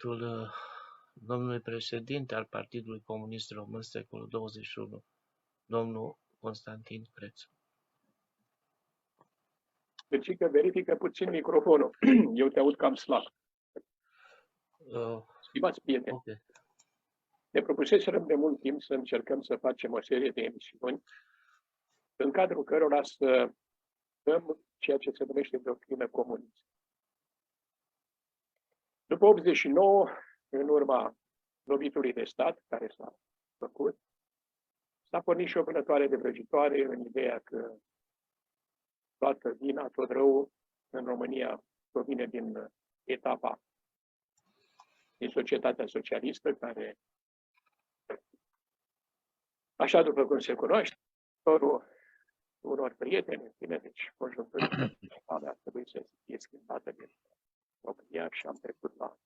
cuvântul domnului președinte al Partidului Comunist Român secolul 21, domnul Constantin Crețu. Deci că verifică puțin microfonul. Eu te aud cam slab. Stimați prieteni, Okay. ne propuseserăm de mult timp să încercăm să facem o serie de emisiuni în cadrul cărora să dăm ceea ce se numește doctrină comunistă. După 89, în urma lovitului de stat care s-a făcut, s-a pornit și o vânătoare de vrăjitoare în ideea că toată vina, tot rău în România provine din etapa din societatea socialistă, care, așa după cum se cunoaște, unor prieteni, în fine, deci conjunctura ar trebui să fie schimbată din România și am trecut la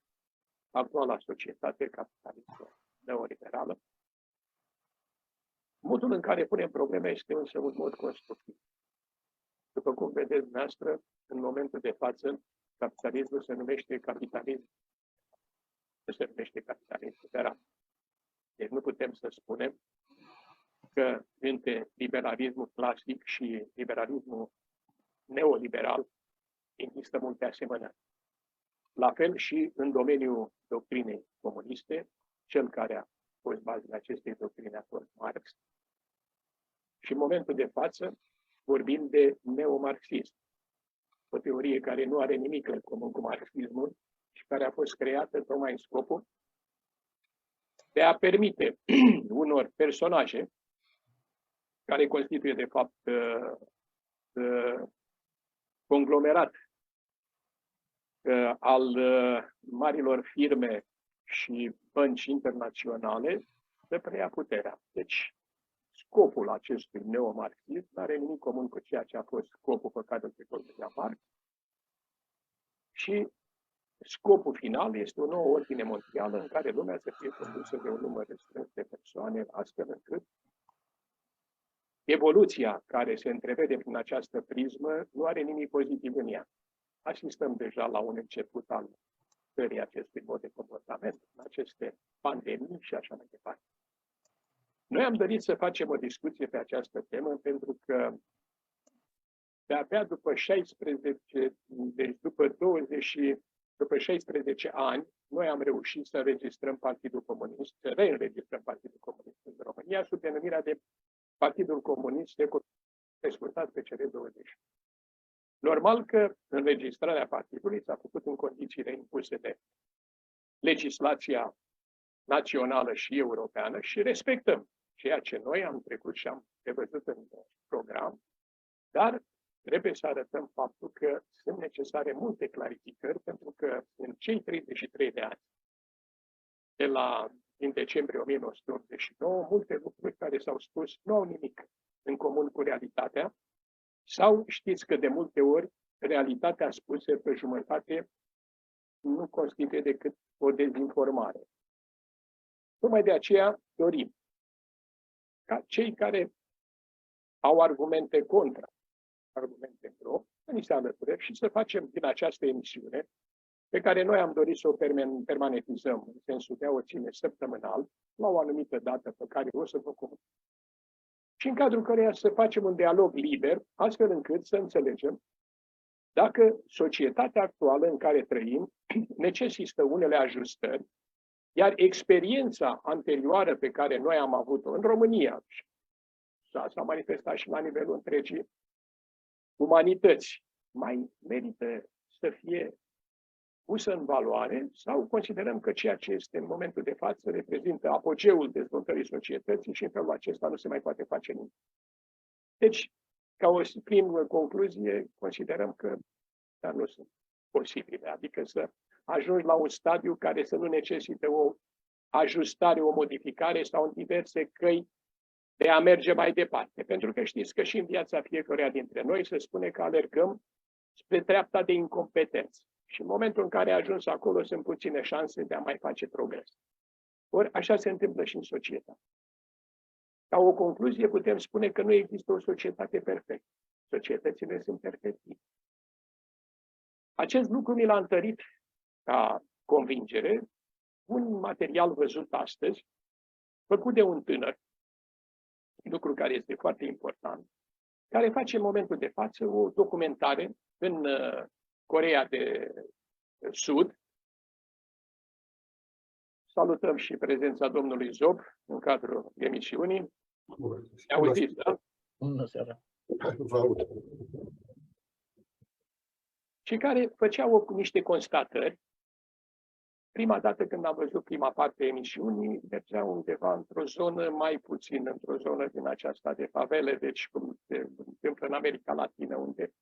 actuala societate capitalistă neoliberală. Modul în care punem problema este însă un mod constructiv. După cum vedeți dumneavoastră, în momentul de față, capitalismul se numește capitalism. Se numește capitalism liberal. Deci nu putem să spunem că între liberalismul clasic și liberalismul neoliberal există multe asemănări. La fel și în domeniul doctrinei comuniste, cel care a fost bazele acestei doctrine a fost Marx. Și în momentul de față vorbim de neomarxism, o teorie care nu are nimic în comun cu marxismul și care a fost creată tocmai în scopul de a permite unor personaje care constituie de fapt conglomerat al marilor firme și bănci internaționale să preia puterea. Deci, scopul acestui neomarxism nu are nimic comun cu ceea ce a fost scopul pe care îl preconizea Marx. Și scopul final este o nouă ordine mondială în care lumea să fie condusă de un număr restrâns de persoane, astfel încât evoluția care se întrevede prin această prismă nu are nimic pozitiv în ea. Asistăm deja la un început al stării acestui mod de comportament, în aceste pandemii și așa mai departe. Noi am dorit să facem o discuție pe această temă pentru că de-abia după 16, deci după 16 ani, noi am reușit să înregistrăm Partidul Comunist, să reînregistrăm Partidul Comunist în România sub denumirea de Partidul Comunist desfășurat pe CR20. Normal că înregistrarea partidului s-a făcut în condițiile impuse de legislația națională și europeană și respectăm ceea ce noi am trecut și am prevăzut în program, dar trebuie să arătăm faptul că sunt necesare multe clarificări, pentru că în cei 33 de ani din decembrie 1989, multe lucruri care s-au spus nu au nimic în comun cu realitatea, sau știți că de multe ori realitatea spusă pe jumătate nu constituie decât o dezinformare. Tocmai de aceea dorim ca cei care au argumente contra, argumente pro, să ni se alăture și să facem din această emisiune, pe care noi am dorit să o permanentizăm, în sensul de a o ține săptămânal, la o anumită dată pe care o să vă comunic. Și în cadrul căreia să facem un dialog liber, astfel încât să înțelegem dacă societatea actuală în care trăim necesită unele ajustări, iar experiența anterioară pe care noi am avut-o în România, s-a manifestat și la nivelul întregii umanități, mai merită să fie pusă în valoare sau considerăm că ceea ce este în momentul de față reprezintă apogeul dezvoltării societății și în felul acesta nu se mai poate face nimic. Deci, ca o primă concluzie, considerăm că dar nu sunt posibile, adică să ajungi la un stadiu care să nu necesită o ajustare, o modificare sau în diverse căi de a merge mai departe. Pentru că știți că și în viața fiecăruia dintre noi se spune că alergăm spre treapta de incompetență. Și în momentul în care ai ajuns acolo, sunt puține șanse de a mai face progres. Ori așa se întâmplă și în societate. Ca o concluzie putem spune că nu există o societate perfectă. Societățile sunt perfecte. Acest lucru mi l-a întărit ca convingere un material văzut astăzi, făcut de un tânăr, lucru care este foarte important, care face în momentul de față o documentare în Coreea de Sud. Salutăm și prezența domnului Zob în cadrul emisiunii. Auziți, da? Bună seara! Vă aud. Și care făceau niște constatări. Prima dată când am văzut prima parte a emisiunii, mergeau undeva într-o zonă mai puțin, într-o zonă din aceasta de favele, deci cum se întâmplă în America Latină, unde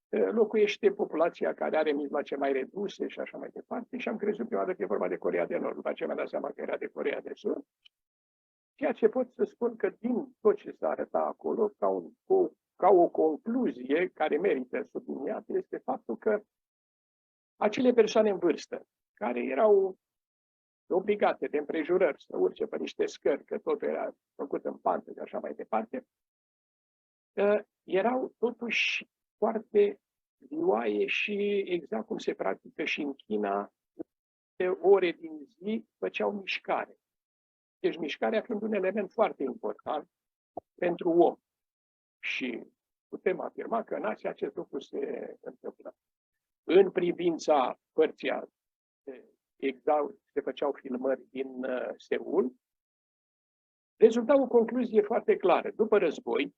locuiește populația care are mijloace mai reduse și așa mai departe. Și am crezut prima dată că e vorba de Coreea de Nord, după aceea mi-am dat seama că era de Coreea de Sud. Ceea ce pot să spun că din tot ce s-a arătat acolo, ca o concluzie care merită subliniat, este faptul că acele persoane în vârstă, care erau obligate de împrejurări să urce pe niște scări, că totul era făcut în pantă și așa mai departe, erau totuși foarte vioaie și exact cum se practică și în China, de ore din zi făceau mișcare. Deci mișcarea fiind un element foarte important pentru om. Și putem afirma că în Asia acest lucru se întâmplă. În privința părții exact se făceau filmări din Seul, rezulta o concluzie foarte clară. După război,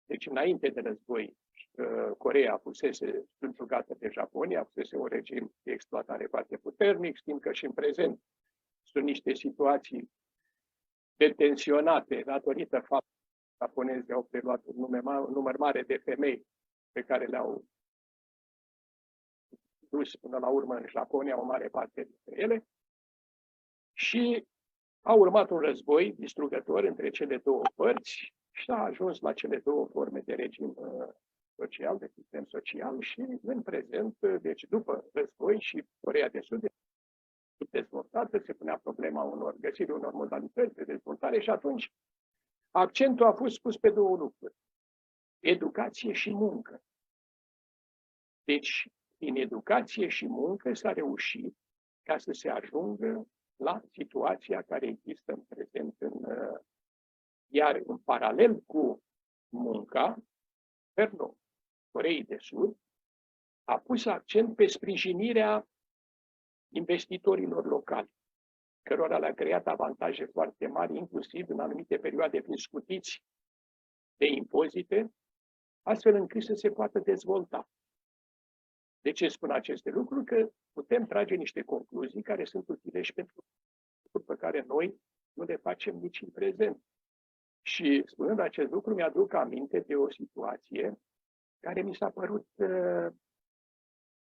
deci înainte de război, Coreea fusese subjugată de Japonia, fusese un regim de exploatare foarte puternic. Știm că și în prezent sunt niște situații detenționate datorită faptului că japonezii au preluat un număr mare de femei pe care le-au dus până la urmă în Japonia, o mare parte dintre ele, și a urmat un război distrugător între cele două părți și a ajuns la cele două forme de regim social, de sistem social și în prezent, deci după război și Coreea de Sud dezvoltată, se punea problema găsirii unor modalități de dezvoltare și atunci accentul a fost pus pe două lucruri: educație și muncă. Deci, din educație și muncă s-a reușit ca să se ajungă la situația care există în prezent. Iar în paralel cu munca, guvernul Coreei de Sud a pus accent pe sprijinirea investitorilor locali, cărora le-a creat avantaje foarte mari, inclusiv în anumite perioade fiind scutiți de impozite, astfel încât să se poată dezvolta. De ce spun aceste lucruri? Că putem trage niște concluzii care sunt utile și pentru lucruri pe care noi nu le facem nici în prezent. Și spunând acest lucru, mi-aduc aminte de o situație care mi s-a părut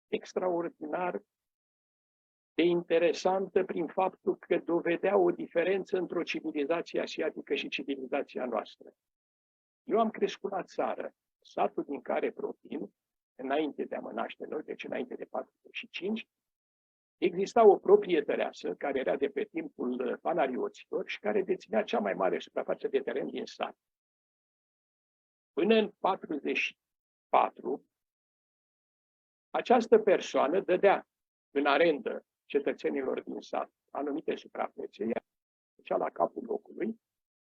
extraordinar de interesantă prin faptul că dovedea o diferență între o civilizație asiatică și civilizația noastră. Eu am crescut la țară, satul din care provin, înainte de a mă naște noi, deci înainte de 45, exista o proprietăreasă care era de pe timpul panarioților și care deținea cea mai mare suprafață de teren din sat. Până în 44, această persoană dădea în arendă cetățenilor din sat anumite suprafețe, ea făcea la capul locului,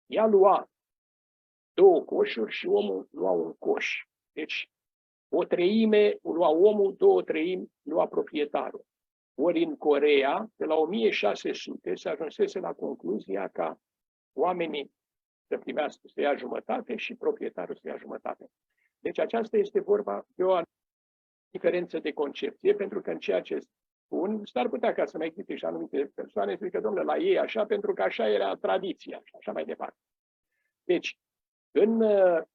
ea lua 2 coșuri și omul lua un coș. Deci, 1/3 lua omul, 2/3 lua proprietarul. Ori în Coreea, de la 1600, se ajunsese la concluzia ca oamenii să primească, să ia jumătate și proprietarul să ia jumătate. Deci aceasta este vorba de o diferență de concepție, pentru că în ceea ce spun, s-ar putea ca să mai existe și anumite persoane să zică, domnule, la ei așa, pentru că așa era tradiția și așa mai departe. Deci, în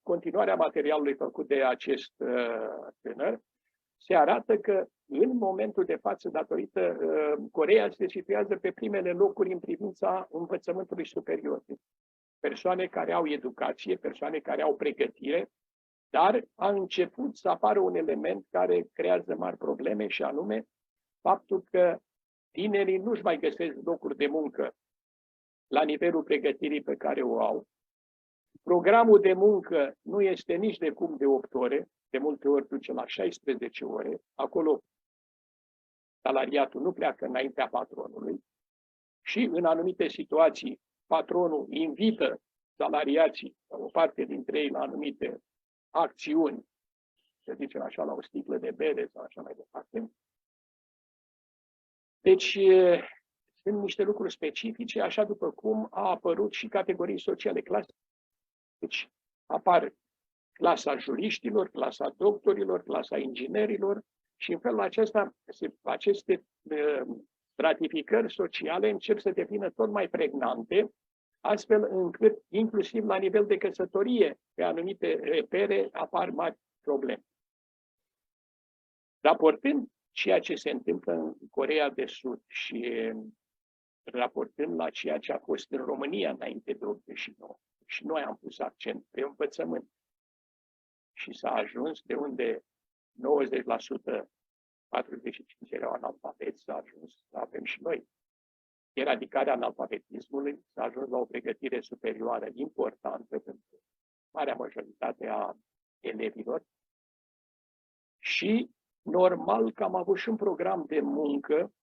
continuarea materialului făcut de acest tânăr, se arată că în momentul de față, datorită Coreea, se situează pe primele locuri în privința învățământului superior. Persoane care au educație, persoane care au pregătire, dar a început să apară un element care creează mari probleme și anume faptul că tinerii nu-și mai găsesc locuri de muncă la nivelul pregătirii pe care o au. Programul de muncă nu este nici de cum de 8 ore, de multe ori duce la 16 ore. Acolo salariatul nu pleacă înaintea patronului și în anumite situații patronul invită salariații, o parte dintre ei, la anumite acțiuni, să zicem așa, la o sticlă de bere sau așa mai departe. Deci, sunt niște lucruri specifice, așa după cum a apărut și categorii sociale clase. Deci, apar clasa juriștilor, clasa doctorilor, clasa inginerilor și în felul acesta aceste stratificări sociale încep să devină tot mai pregnante, astfel încât, inclusiv la nivel de căsătorie, pe anumite repere apar mari probleme. Raportând ceea ce se întâmplă în Coreea de Sud și raportând la ceea ce a fost în România înainte de 89, și noi am pus accent pe învățământ și s-a ajuns de unde 90%, 45% erau analfabeți, s-a ajuns să avem și noi eradicarea analfabetismului, s-a ajuns la o pregătire superioară importantă pentru marea majoritate a elevilor și normal că am avut și un program de muncă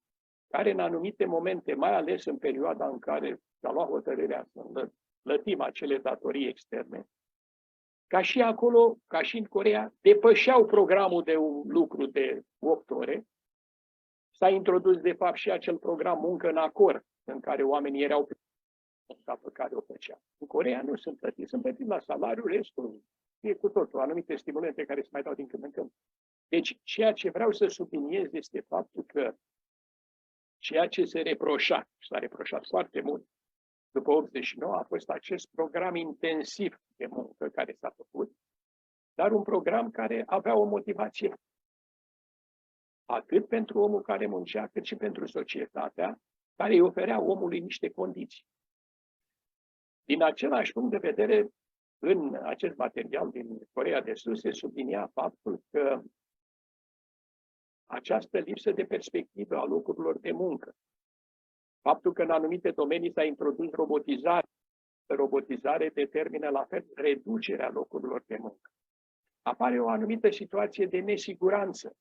care în anumite momente, mai ales în perioada în care s-a luat hotărârea să plătim acele datorii externe, ca și acolo, ca și în Coreea, depășeau programul de un lucru de 8 ore. S-a introdus, de fapt, și acel program muncă în acord, în care oamenii erau munca pe care o făceau. În Coreea nu sunt plătiți la salariu, restul e cu totul, anumite stimulente care se mai dau din când în când. Deci, ceea ce vreau să subliniez este faptul că ceea ce se reproșa, și s-a reproșat foarte mult, după 89 a fost acest program intensiv de muncă care s-a făcut, dar un program care avea o motivație atât pentru omul care muncea, cât și pentru societatea, care îi oferea omului niște condiții. Din același punct de vedere, în acest material din Coreea de Sud se sublinia faptul că această lipsă de perspectivă a locurilor de muncă, faptul că în anumite domenii s-a introdus robotizare determină la fel reducerea locurilor de muncă. Apare o anumită situație de nesiguranță.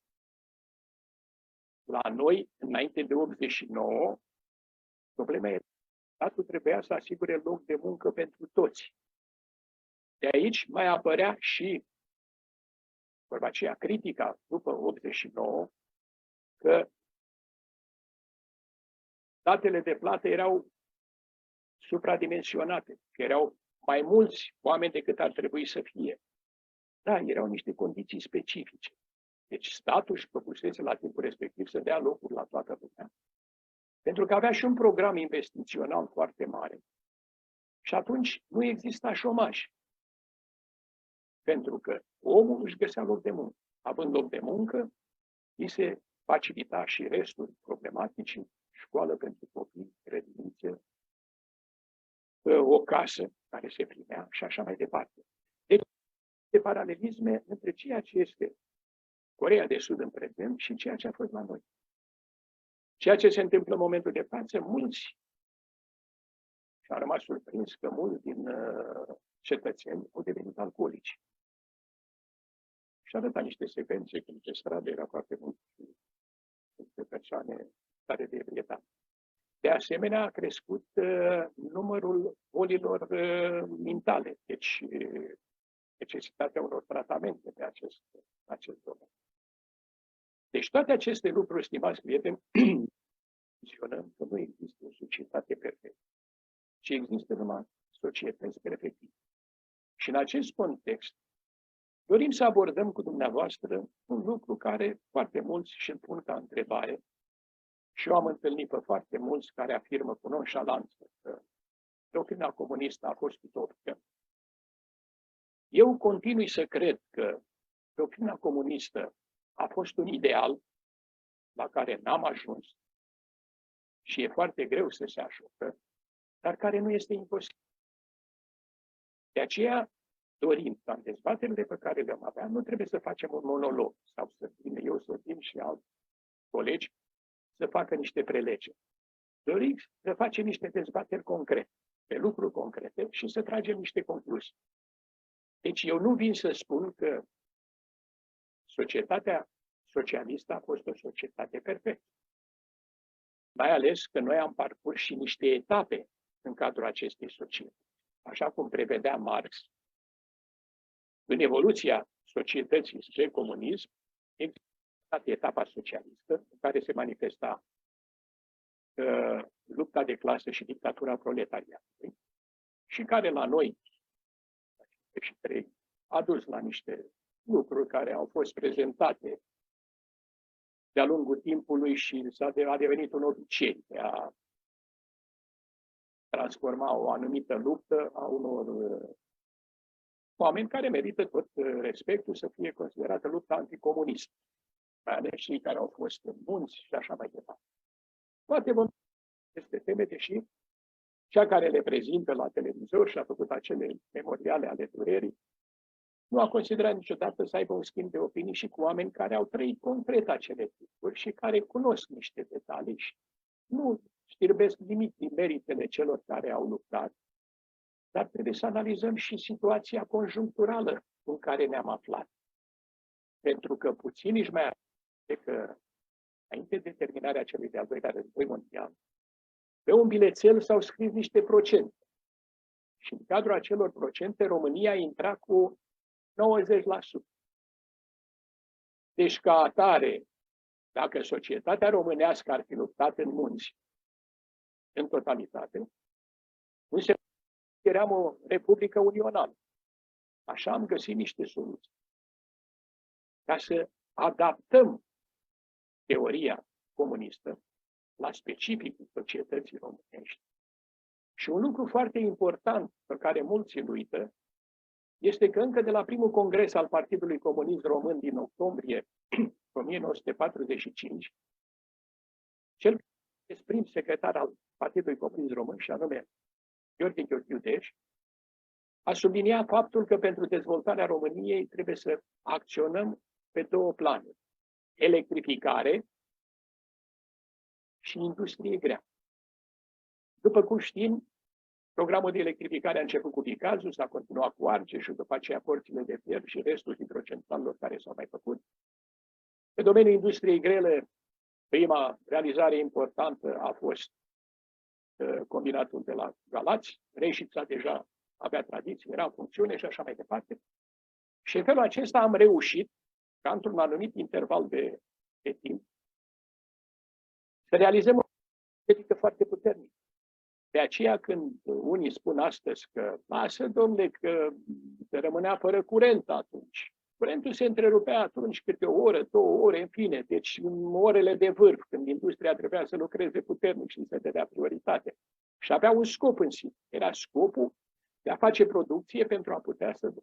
La noi, înainte de 89, problema era că statul trebuia să asigure loc de muncă pentru toți. De aici mai apărea și vorba aceea critica după 89, că datele de plată erau supradimensionate, că erau mai mulți oameni decât ar trebui să fie. Da, erau niște condiții specifice. Deci statul își propusese la timpul respectiv să dea locuri la toată lumea. Pentru că avea și un program investițional foarte mare. Și atunci nu exista șomaj. Pentru că omul își găsea loc de muncă. Având loc de muncă, îi se facilita și restul problematicii, școală pentru copii, grădinițe, o casă care se primea și așa mai departe. Deci, de paralelisme între ceea ce este Coreea de Sud în prezent și ceea ce a fost la noi. Ceea ce se întâmplă în momentul de față, mulți și-au rămas surprins că mulți din cetățeni au devenit alcoolici. Și arăta niște secvențe când pe stradă era foarte multe persoane stare de ebrietate. De asemenea, a crescut numărul bolilor mentale, deci necesitatea unor tratamente de acest domeniu. Deci toate aceste lucruri, stimați prieteni, menționăm că nu există o societate perfectă, ci există numai societăți perfecte. Și în acest context, dorim să abordăm cu dumneavoastră un lucru care foarte mulți și-l pun ca întrebare și eu am întâlnit pe foarte mulți care afirmă cu nonșalanță că doctrina comunistă a fost utopică. Eu continui să cred că doctrina comunistă a fost un ideal la care n-am ajuns și e foarte greu să se ajungă, dar care nu este imposibil. De aceea dorim ca în dezbaterile pe care le-am avea, nu trebuie să facem un monolog sau să vin eu, să vin și alți colegi să facă niște prelegeri. Dorim să facem niște dezbateri concrete, pe lucruri concrete și să tragem niște concluzii. Deci eu nu vin să spun că societatea socialistă a fost o societate perfectă. mai ales că noi am parcurs și niște etape în cadrul acestei societăți. Așa cum prevedea Marx, în evoluția societății spre comunism, există etapa socialistă, în care se manifesta lupta de clasă și dictatura proletariatului, și care la noi, a dus la niște lucruri care au fost prezentate de-a lungul timpului și a devenit un obicei de a transforma o anumită luptă a unor oameni care merită tot respectul să fie considerată lupta anticomunistă, mai ales cei care au fost în munți și așa mai departe. Poate vom aceste teme, deși cea care le prezintă la televizor și a făcut acele memoriale ale durerii, nu a considerat niciodată să aibă un schimb de opinii și cu oameni care au trăit concret acele lucruri și care cunosc niște detalii și nu știrbesc nimic din meritele celor care au luptat, dar trebuie să analizăm și situația conjuncturală în care ne-am aflat. Pentru că puțini își mai arată că, înainte de terminarea celui de-al doilea război mondial, pe un bilețel s-au scris niște procente. Și în cadrul acelor procente, România intra cu 90%. Deci, ca atare, dacă societatea românească ar fi luptat în munți, în totalitate, nu se eram o republică unională. Așa am găsit niște soluții. Ca să adaptăm teoria comunistă la specificul societății românești. Și un lucru foarte important pe care mulți îl uită este că încă de la primul congres al Partidului Comunist Român din octombrie 1945, cel prim secretar al Partidului Comunist Român, și anume Gheorghe Gheorghiudeș, a subliniat faptul că pentru dezvoltarea României trebuie să acționăm pe două planuri: electrificare și industrie grea. După cum știm, programul de electrificare a început cu Bicazul, s-a continuat cu Argeșul, după aceea porțile de fier și restul hidrocentralelor care s-au mai făcut. Pe domeniul industriei grele, prima realizare importantă a fost combinatul de la Galați. Reșița deja avea tradiție, era în funcțiune și așa mai departe. Și în felul acesta am reușit, ca într-un anumit interval de timp, să realizăm o politică foarte puternică. De aceea, când unii spun astăzi că lasă, domnule, că se rămânea fără curent atunci. Curentul se întrerupea atunci câte o oră, 2 ore, în fine. Deci în orele de vârf, când industria trebuia să lucreze puternic și să dea prioritate. Și avea un scop în sine. Era scopul de a face producție pentru a putea să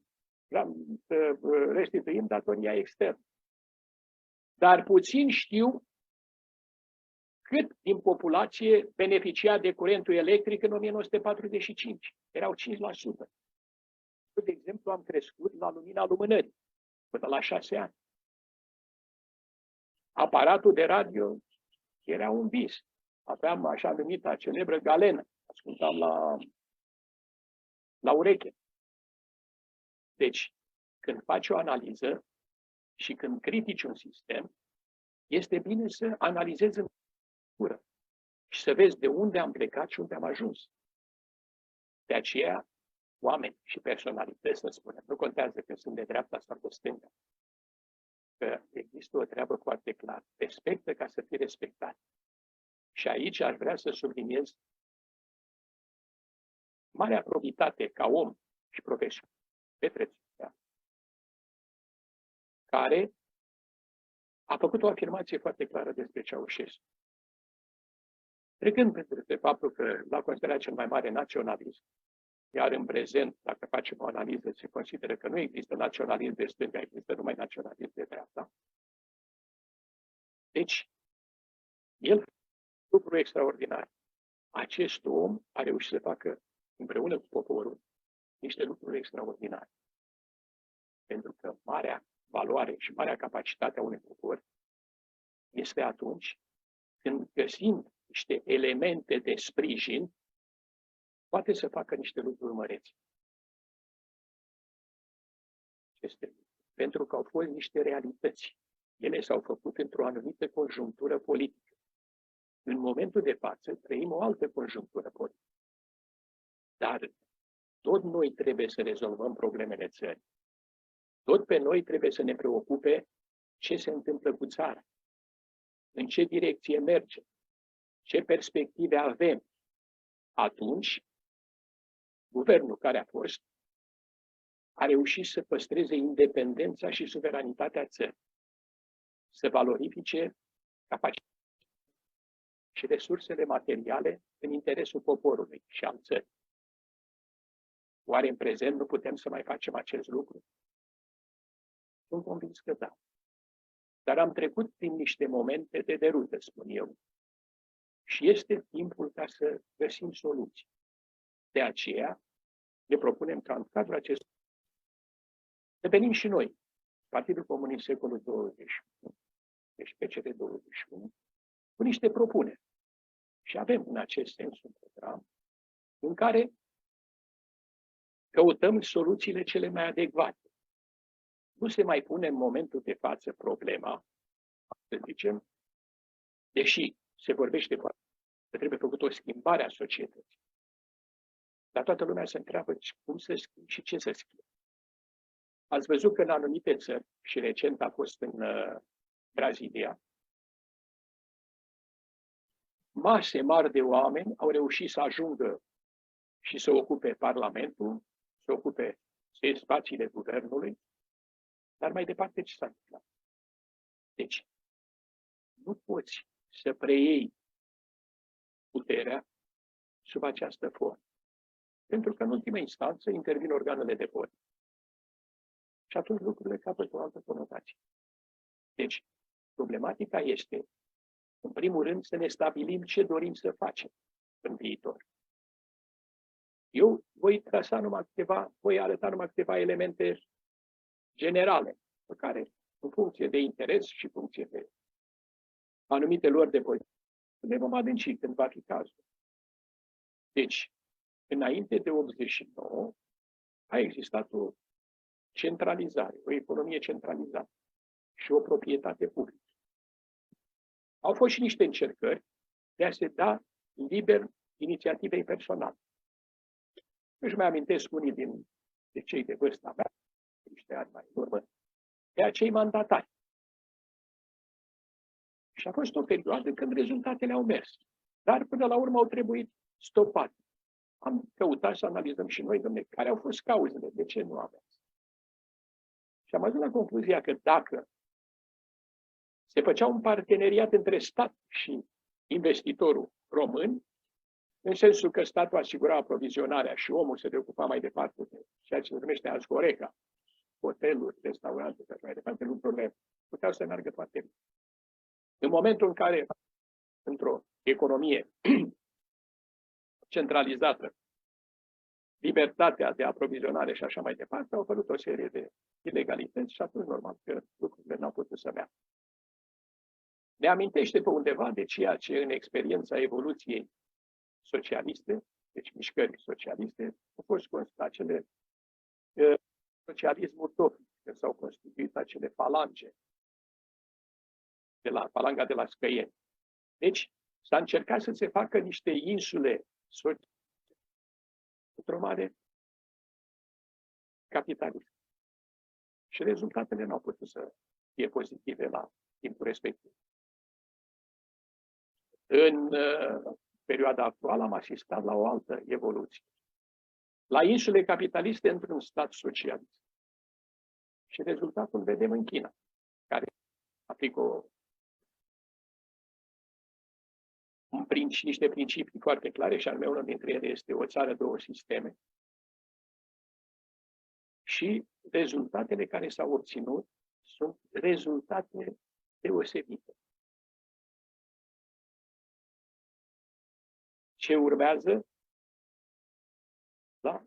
restituim datoria externă. Dar puțin știu cât din populație beneficia de curentul electric în 1945. Erau 5%. De exemplu, am crescut la lumina lumânării până la 6 ani. Aparatul de radio era un vis. Aveam așa numită celebră galenă. Ascultam la ureche. Deci, când faci o analiză și când critici un sistem, este bine să analizezi în cură și să vezi de unde am plecat și unde am ajuns. De aceea, oameni și personalități, să spunem, nu contează că sunt de dreapta sau de stânga, că există o treabă foarte clară. Respectă ca să fii respectat. Și aici aș vrea să subliniez marea probitate ca om și profesionist, Petre Țucea, care a făcut o afirmație foarte clară despre Ceaușescu. Trecând pe faptul că l-a considerat cel mai mare naționalist, iar în prezent, dacă facem o analiză, se consideră că nu există naționalism de stânga, există numai naționalism de dreapta. Deci, el lucru extraordinar. Acest om a reușit să facă împreună cu poporul niște lucruri extraordinare. Pentru că marea valoare și marea capacitate a unui popor este atunci când găsim niște elemente de sprijin, poate să facă niște lucruri măreți. Pentru că au fost niște realități. Ele s-au făcut într-o anumită conjunctură politică. în momentul de față trăim o altă conjunctură politică. Dar tot noi trebuie să rezolvăm problemele țării. Tot pe noi trebuie să ne preocupe ce se întâmplă cu țara, în ce direcție merge, ce perspective avem. Atunci, guvernul care a fost a reușit să păstreze independența și suveranitatea țării, să valorifice capacitatea și resursele materiale în interesul poporului și al țării. Oare în prezent nu putem să mai facem acest lucru? Sunt convins că da. Dar am trecut prin niște momente de derută, spun eu. Și este timpul ca să găsim soluții. De aceea ne propunem ca în cadrul acestui să venim și noi, Partidul Comunist Secolul 21, deci PCR21, cu niște propuneri. Și avem în acest sens un program în care căutăm soluțiile cele mai adecvate. Nu se mai pune în momentul de față problema, să zicem, deși se vorbește că trebuie făcut o schimbare a societății. Dar toată lumea se întreabă cum să schimbi și ce să schimbi. Ați văzut că în anumite țări, și recent a fost în Brazilia, mase mari de oameni au reușit să ajungă și să ocupe Parlamentul, să ocupe spațiile guvernului, dar mai departe ce s-a întâmplat? Deci, nu poți să preiei puterea sub această formă. Pentru că, în ultima instanță, intervin organele de vot. Și atunci lucrurile capătă o altă conotație. Deci, problematica este, în primul rând, să ne stabilim ce dorim să facem în viitor. Eu voi arăta numai câteva elemente generale, pe care, în funcție de interes și în funcție de anumite luări de poziție, ne vom adânci când va fi cazul. Deci, înainte de 89, a existat o centralizare, o economie centralizată și o proprietate publică. Au fost și niște încercări de a se da liber inițiativei personale. Își mai amintesc unii de cei de vârsta mea, niște ani mai în urmă, de acei mandatari. Și a fost o perioadă când rezultatele au mers. Dar până la urmă au trebuit stopate. Am căutat să analizăm și noi, dom'le, care au fost cauzele, de ce nu a mers. Și am ajuns la concluzia că dacă se făcea un parteneriat între stat și investitorul român, în sensul că statul asigura aprovizionarea și omul se preocupa mai departe de ceea ce se numește Azgoreca, hoteluri, restaurante și așa mai departe, lucrurile puteau să meargă foarte bine. În momentul în care, într-o economie centralizată, libertatea de aprovizionare și așa mai departe, au apărut o serie de ilegalități și atunci, normal, că lucrurile n-au putut să meargă. Ne amintește pe undeva de ceea ce în experiența evoluției socialiste, deci mișcări socialiste, au fost acele socialism utopic, când s-au constituit acele falange, falanga de la Scăieni. Deci, s-a încercat să se facă niște insule sociale într-o mare capitalism. Și rezultatele nu au putut să fie pozitive la timpul respectiv. În perioada actuală am asistat la o altă evoluție. La insule capitaliste într-un stat socialist. Și rezultatul vedem în China, care aplică niște principii foarte clare, și anume unul dintre ele este o țară, două sisteme. Și rezultatele care s-au obținut sunt rezultate deosebite. Ce urmează? Da?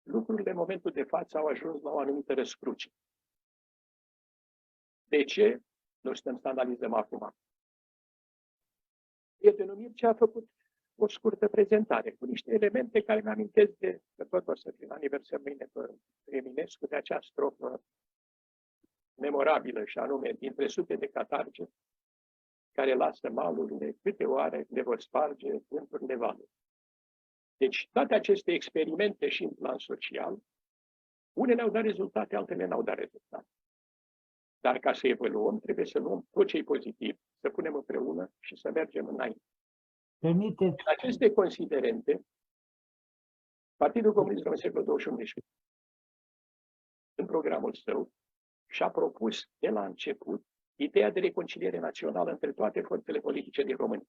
Lucrurile în momentul de față au ajuns la o anumită răscruce. De ce? Nu stăm să analizăm acum. Prietenul Mircea a făcut o scurtă prezentare cu niște elemente care mi-amintesc că tot o să fie la aniversări mâine pe Eminescu, de acea strofă memorabilă, și anume, dintre sute de catarge, care lasă malurile, câte oare le vor sparge vânturile valului. Deci toate aceste experimente și în plan social, unele au dat rezultate, altele n-au dat rezultate. Dar ca să evoluăm, trebuie să luăm tot ce e pozitiv, să punem împreună și să mergem înainte. Permiteți. În aceste considerente, Partidul Comunist Român secolul XXI, în programul său, și-a propus de la început ideea de reconciliere națională între toate forțele politice din România.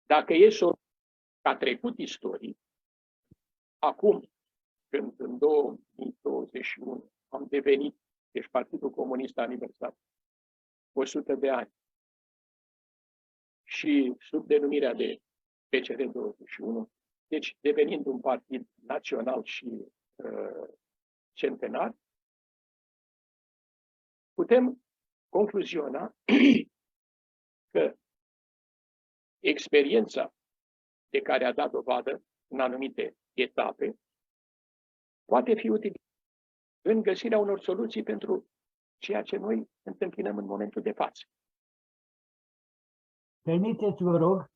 Dacă e să a trecut istoric, acum, când în 2021 am devenit, deci Partidul Comunist a aniversat 100 de ani și sub denumirea de PCR 21, deci devenind un partid național și centenar, putem concluziona că experiența de care a dat dovadă în anumite etape poate fi utilizată în găsirea unor soluții pentru ceea ce noi întâmpinăm în momentul de față. Permiteți, vă rog.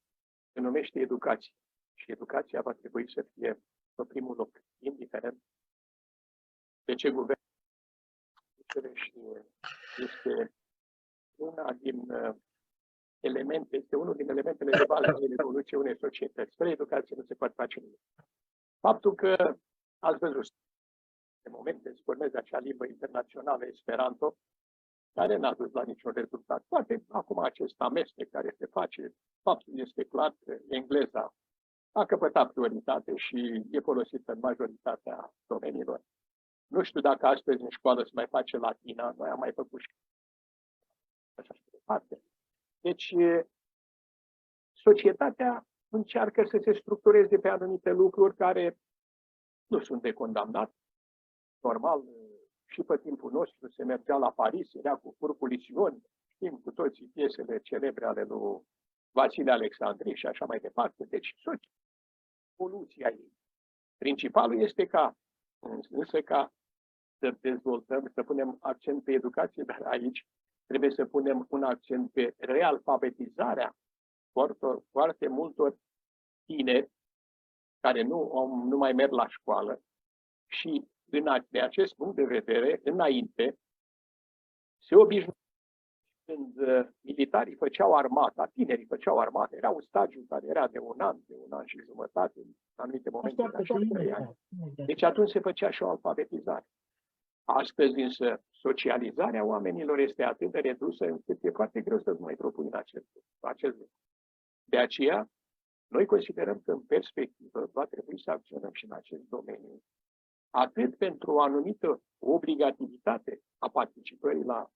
Se numește educație. Și educația va trebui să fie pe primul loc, indiferent de ce guvern. Și este una din elemente, este unul din elementele de bază din evoluției unei societăți. Fără educație nu se poate face nimic. Faptul că ați văzut de momente se urmeze acea limbă internațională Esperanto, care n-a dus la niciun rezultat. Poate acum acest amestec care se face, faptul este clar că engleza a căpătat prioritate și e folosită în majoritatea domeniilor. Nu știu dacă astăzi în școală se mai face latina, noi am mai făcut și așa și departe. Deci, societatea încearcă să se structureze pe anumite lucruri care nu sunt de condamnat. Normal, și pe timpul nostru se mergea la Paris, era cu Curcul Sion, știm cu toții piesele celebre ale lui Vasile Alexandri și așa mai departe. Deci, evoluția ei. Principalul este însă ca să dezvoltăm, să punem accent pe educație, dar aici trebuie să punem un accent pe realfabetizarea foarte multor tineri care nu mai merg la școală și de acest punct de vedere, înainte, se obișnuia când militarii făceau armata, tinerii făceau armata, era un stagiu care era de un an și jumătate, în anumite momente de 3 ani. Deci atunci se făcea și o alfabetizare. Astăzi însă socializarea oamenilor este atât de redusă încât e foarte greu să mai propui în acest lucru. De aceea, noi considerăm că în perspectivă va trebui să acționăm și în acest domeniu, atât pentru o anumită obligativitate a participării la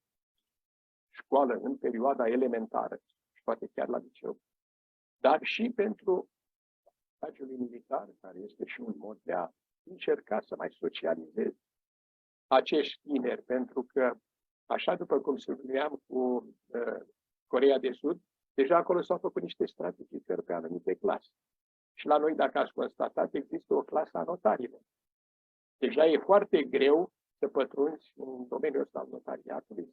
școală în perioada elementară și poate chiar la liceu, dar și pentru stagiul militar, care este și un mod de a încerca să mai socializeze acești tineri, pentru că, așa după cum subliniam cu Coreea de Sud, deja acolo s-au făcut niște stratificări pe anumite clase. Și la noi, dacă ați constatat, există o clasă a notarilor. Deja e foarte greu să pătrunzi în domeniul ăsta al notariatului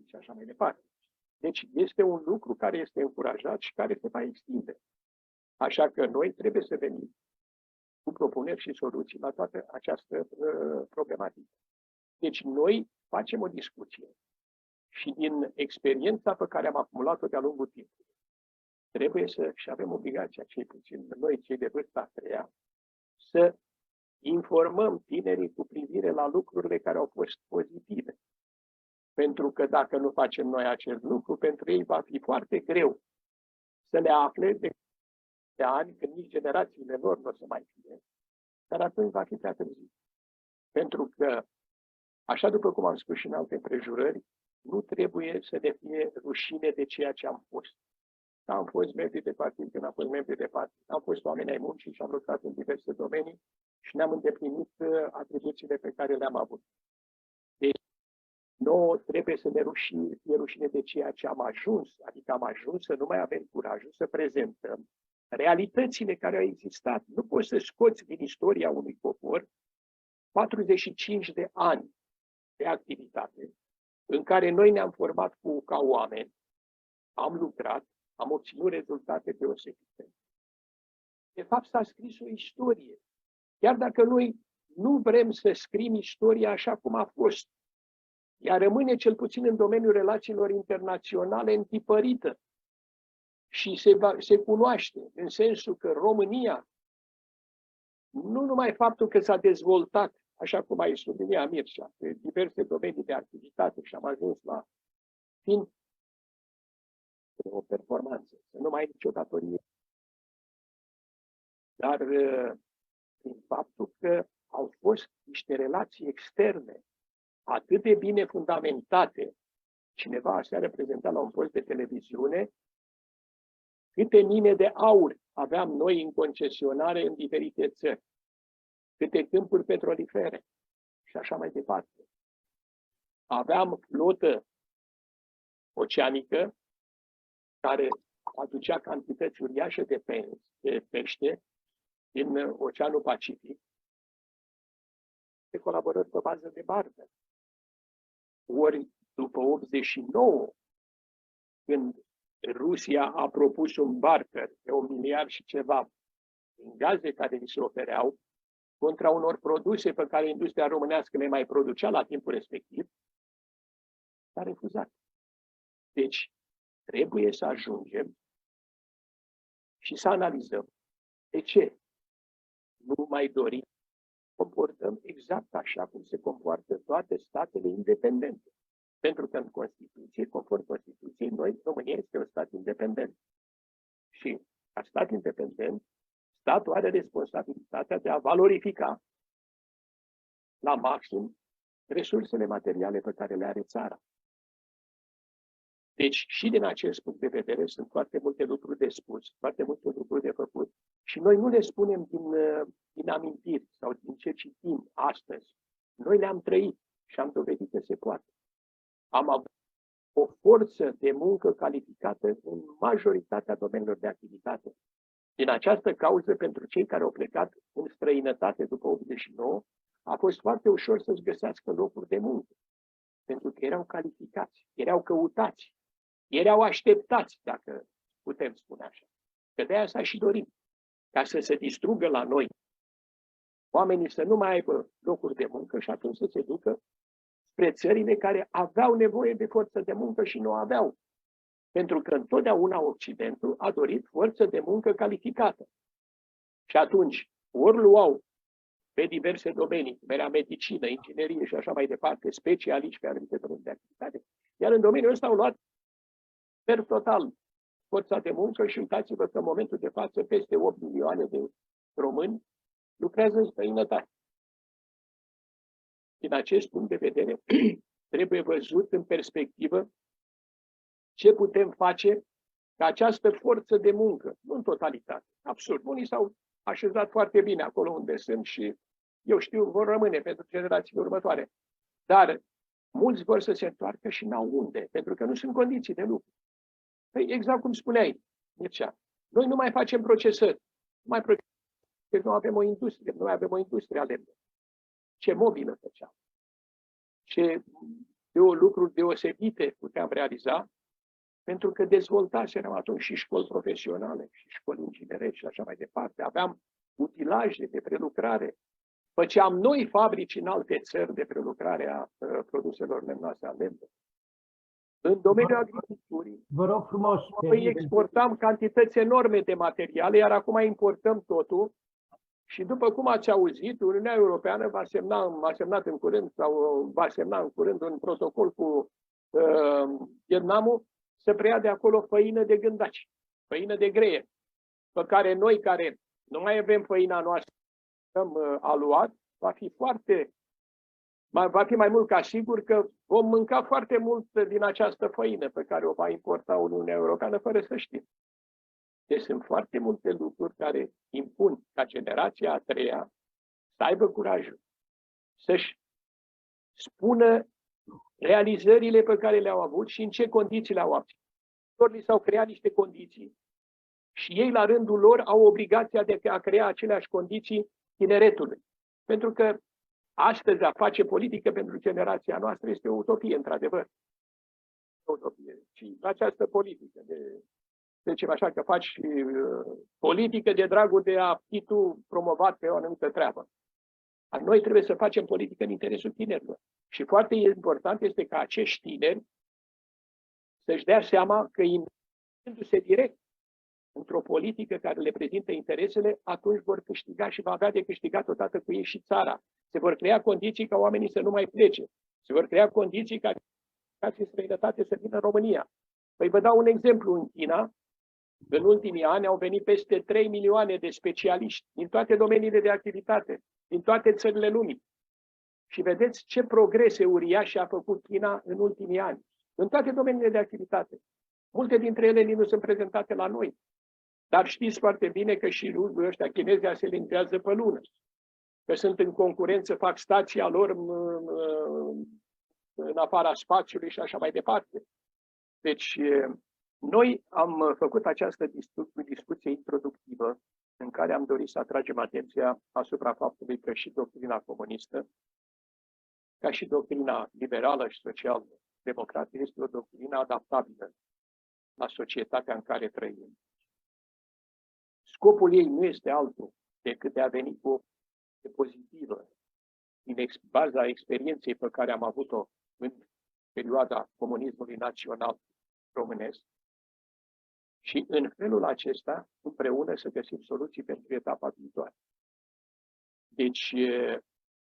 și așa mai departe. Deci este un lucru care este încurajat și care se va extinde. Așa că noi trebuie să venim cu propuneri și soluții la toată această problematică. Deci noi facem o discuție și din experiența pe care am acumulat-o de-a lungul timpului, trebuie să și avem obligația, cei puțin noi, cei de vârsta a treia, să informăm tinerii cu privire la lucrurile care au fost pozitive. Pentru că dacă nu facem noi acest lucru, pentru ei va fi foarte greu să le afle de ani, când nici generațiile lor nu o să mai fie, dar atunci va fi prea târziu. Pentru că, așa după cum am spus și în alte împrejurări, nu trebuie să ne fie rușine de ceea ce am fost. Am fost membri de partid, când am fost membri de partid, am fost oameni ai muncii și am lucrat în diverse domenii și ne-am îndeplinit atribuțiile pe care le-am avut. Deci, nouă trebuie să ne fie rușine de ceea ce am ajuns, adică am ajuns să nu mai avem curajul să prezentăm realitățile care au existat. Nu poți să scoți din istoria unui popor 45 de ani de activitate în care noi ne-am format ca oameni, am lucrat, am obținut rezultate deosebite. De fapt, s-a scris o istorie. Chiar dacă noi nu vrem să scriem istoria așa cum a fost, ea rămâne, cel puțin în domeniul relațiilor internaționale, întipărită și se cunoaște, în sensul că România, nu numai faptul că s-a dezvoltat, așa cum ai subliniat, Mircea, pe diverse domenii de activitate și am ajuns la fiind o performanță, să nu mai ai nicio datorie, dar prin faptul că au fost niște relații externe atât de bine fundamentate. Cineva se-a reprezentat la un post de televiziune câte mine de aur aveam noi în concesionare în diferite țări, câte câmpuri petrolifere și așa mai departe. Aveam flotă oceanică care aducea cantități uriașe de pește din Oceanul Pacific, de colaborări pe bază de barter. Ori după 89, când Rusia a propus un barter de 1 miliard și ceva în gaze care li se ofereau, contra unor produse pe care industria românească le mai producea la timpul respectiv, s-a refuzat. Deci, trebuie să ajungem și să analizăm de ce nu mai dorim comportăm exact așa cum se comportă toate statele independente. Pentru că în Constituție, conform Constituției, România este un stat independent. Și ca stat independent, statul are responsabilitatea de a valorifica la maxim resursele materiale pe care le are țara. Deci, și din acest punct de vedere, sunt foarte multe lucruri de spus, foarte multe lucruri de făcut și noi nu le spunem din amintiri sau din ce citim astăzi. Noi le-am trăit și am dovedit că se poate. Am avut o forță de muncă calificată în majoritatea domeniilor de activitate. Din această cauză, pentru cei care au plecat în străinătate după 89, a fost foarte ușor să-și găsească locuri de muncă, pentru că erau calificați, erau căutați, erau așteptați, dacă putem spune așa. Că de aia s-a și dorit, ca să se distrugă la noi oamenii să nu mai aibă locuri de muncă și atunci să se ducă spre țările care aveau nevoie de forță de muncă și nu aveau. Pentru că întotdeauna Occidentul a dorit forță de muncă calificată. Și atunci, ori luau pe diverse domenii, cum era medicină, inginerie și așa mai departe, specialiști pe anumite domenii de activitate, iar în domeniul ăsta au luat per total forța de muncă și uitați-vă că în momentul de față peste 8 milioane de români lucrează în străinătate. Din acest punct de vedere, trebuie văzut în perspectivă ce putem face ca această forță de muncă, nu în totalitate, absurd. Unii s-au așezat foarte bine acolo unde sunt și, eu știu, vor rămâne pentru generațiile următoare. Dar mulți vor să se întoarcă și n-au unde, pentru că nu sunt condiții de lucru. Păi exact cum spuneai, Mircea, noi nu mai facem procesări, nu avem o industrie, noi avem o industrie a lemnului. Ce mobilă făceam, ce lucruri deosebite puteam realiza, pentru că dezvoltaserăm atunci și școli profesionale, și școli inginerești și așa mai departe. Aveam utilaje de prelucrare. Făceam noi fabrici în alte țări de prelucrare a produselor lemnoase a lemnului. În domeniul agriculturii, Vă rog frumos. noi exportam cantități enorme de materiale, iar acum importăm totul. Și după cum ați auzit, Uniunea Europeană va semna în curând un protocol cu Vietnamul să preia de acolo făină de gândaci, făină de greie, pe care noi, care nu mai avem făina noastră, am aluat, va fi mai mult ca sigur că vom mânca foarte mult din această făină pe care o va importa Uniunea Europeană fără să știm. Deci sunt foarte multe lucruri care impun ca generația a treia să aibă curajul să-și spună realizările pe care le-au avut și în ce condiții le-au avut. Li s-au creat niște condiții și ei, la rândul lor, au obligația de a crea aceleași condiții tineretului. Pentru că astăzi a face politică pentru generația noastră este o utopie, într-adevăr. filozofie, ci această politică. Deci așa că faci politică de dragul de a fi tu promovat pe o anumită treabă. Noi trebuie să facem politică în interesul tinerilor. Și foarte important este ca acești tineri să-și dea seama că intrându-se direct într-o politică care le prezintă interesele, atunci vor câștiga și va avea de câștigat odată cu ei și țara. Se vor crea condiții ca oamenii să nu mai plece. Se vor crea condiții ca și străinătate să vină în România. Păi vă dau un exemplu. În China, în ultimii ani, au venit peste 3 milioane de specialiști din toate domeniile de activitate, din toate țările lumii. Și vedeți ce progrese uriașe a făcut China în ultimii ani, în toate domeniile de activitate. Multe dintre ele nu sunt prezentate la noi. Dar știți foarte bine că și ăștia chinezii se lintrează pe lună. Că sunt în concurență, fac stația lor în afara spațiului și așa mai departe. Deci, noi am făcut această discuție introductivă în care am dorit să atragem atenția asupra faptului că și doctrina comunistă, ca și doctrina liberală și social-democrată, este o doctrină adaptabilă la societatea în care trăim. Scopul ei nu este altul decât de a veni cu o pozitivă din baza experienței pe care am avut-o în perioada comunismului național românesc și în felul acesta împreună să găsim soluții pentru etapa viitoare. Deci,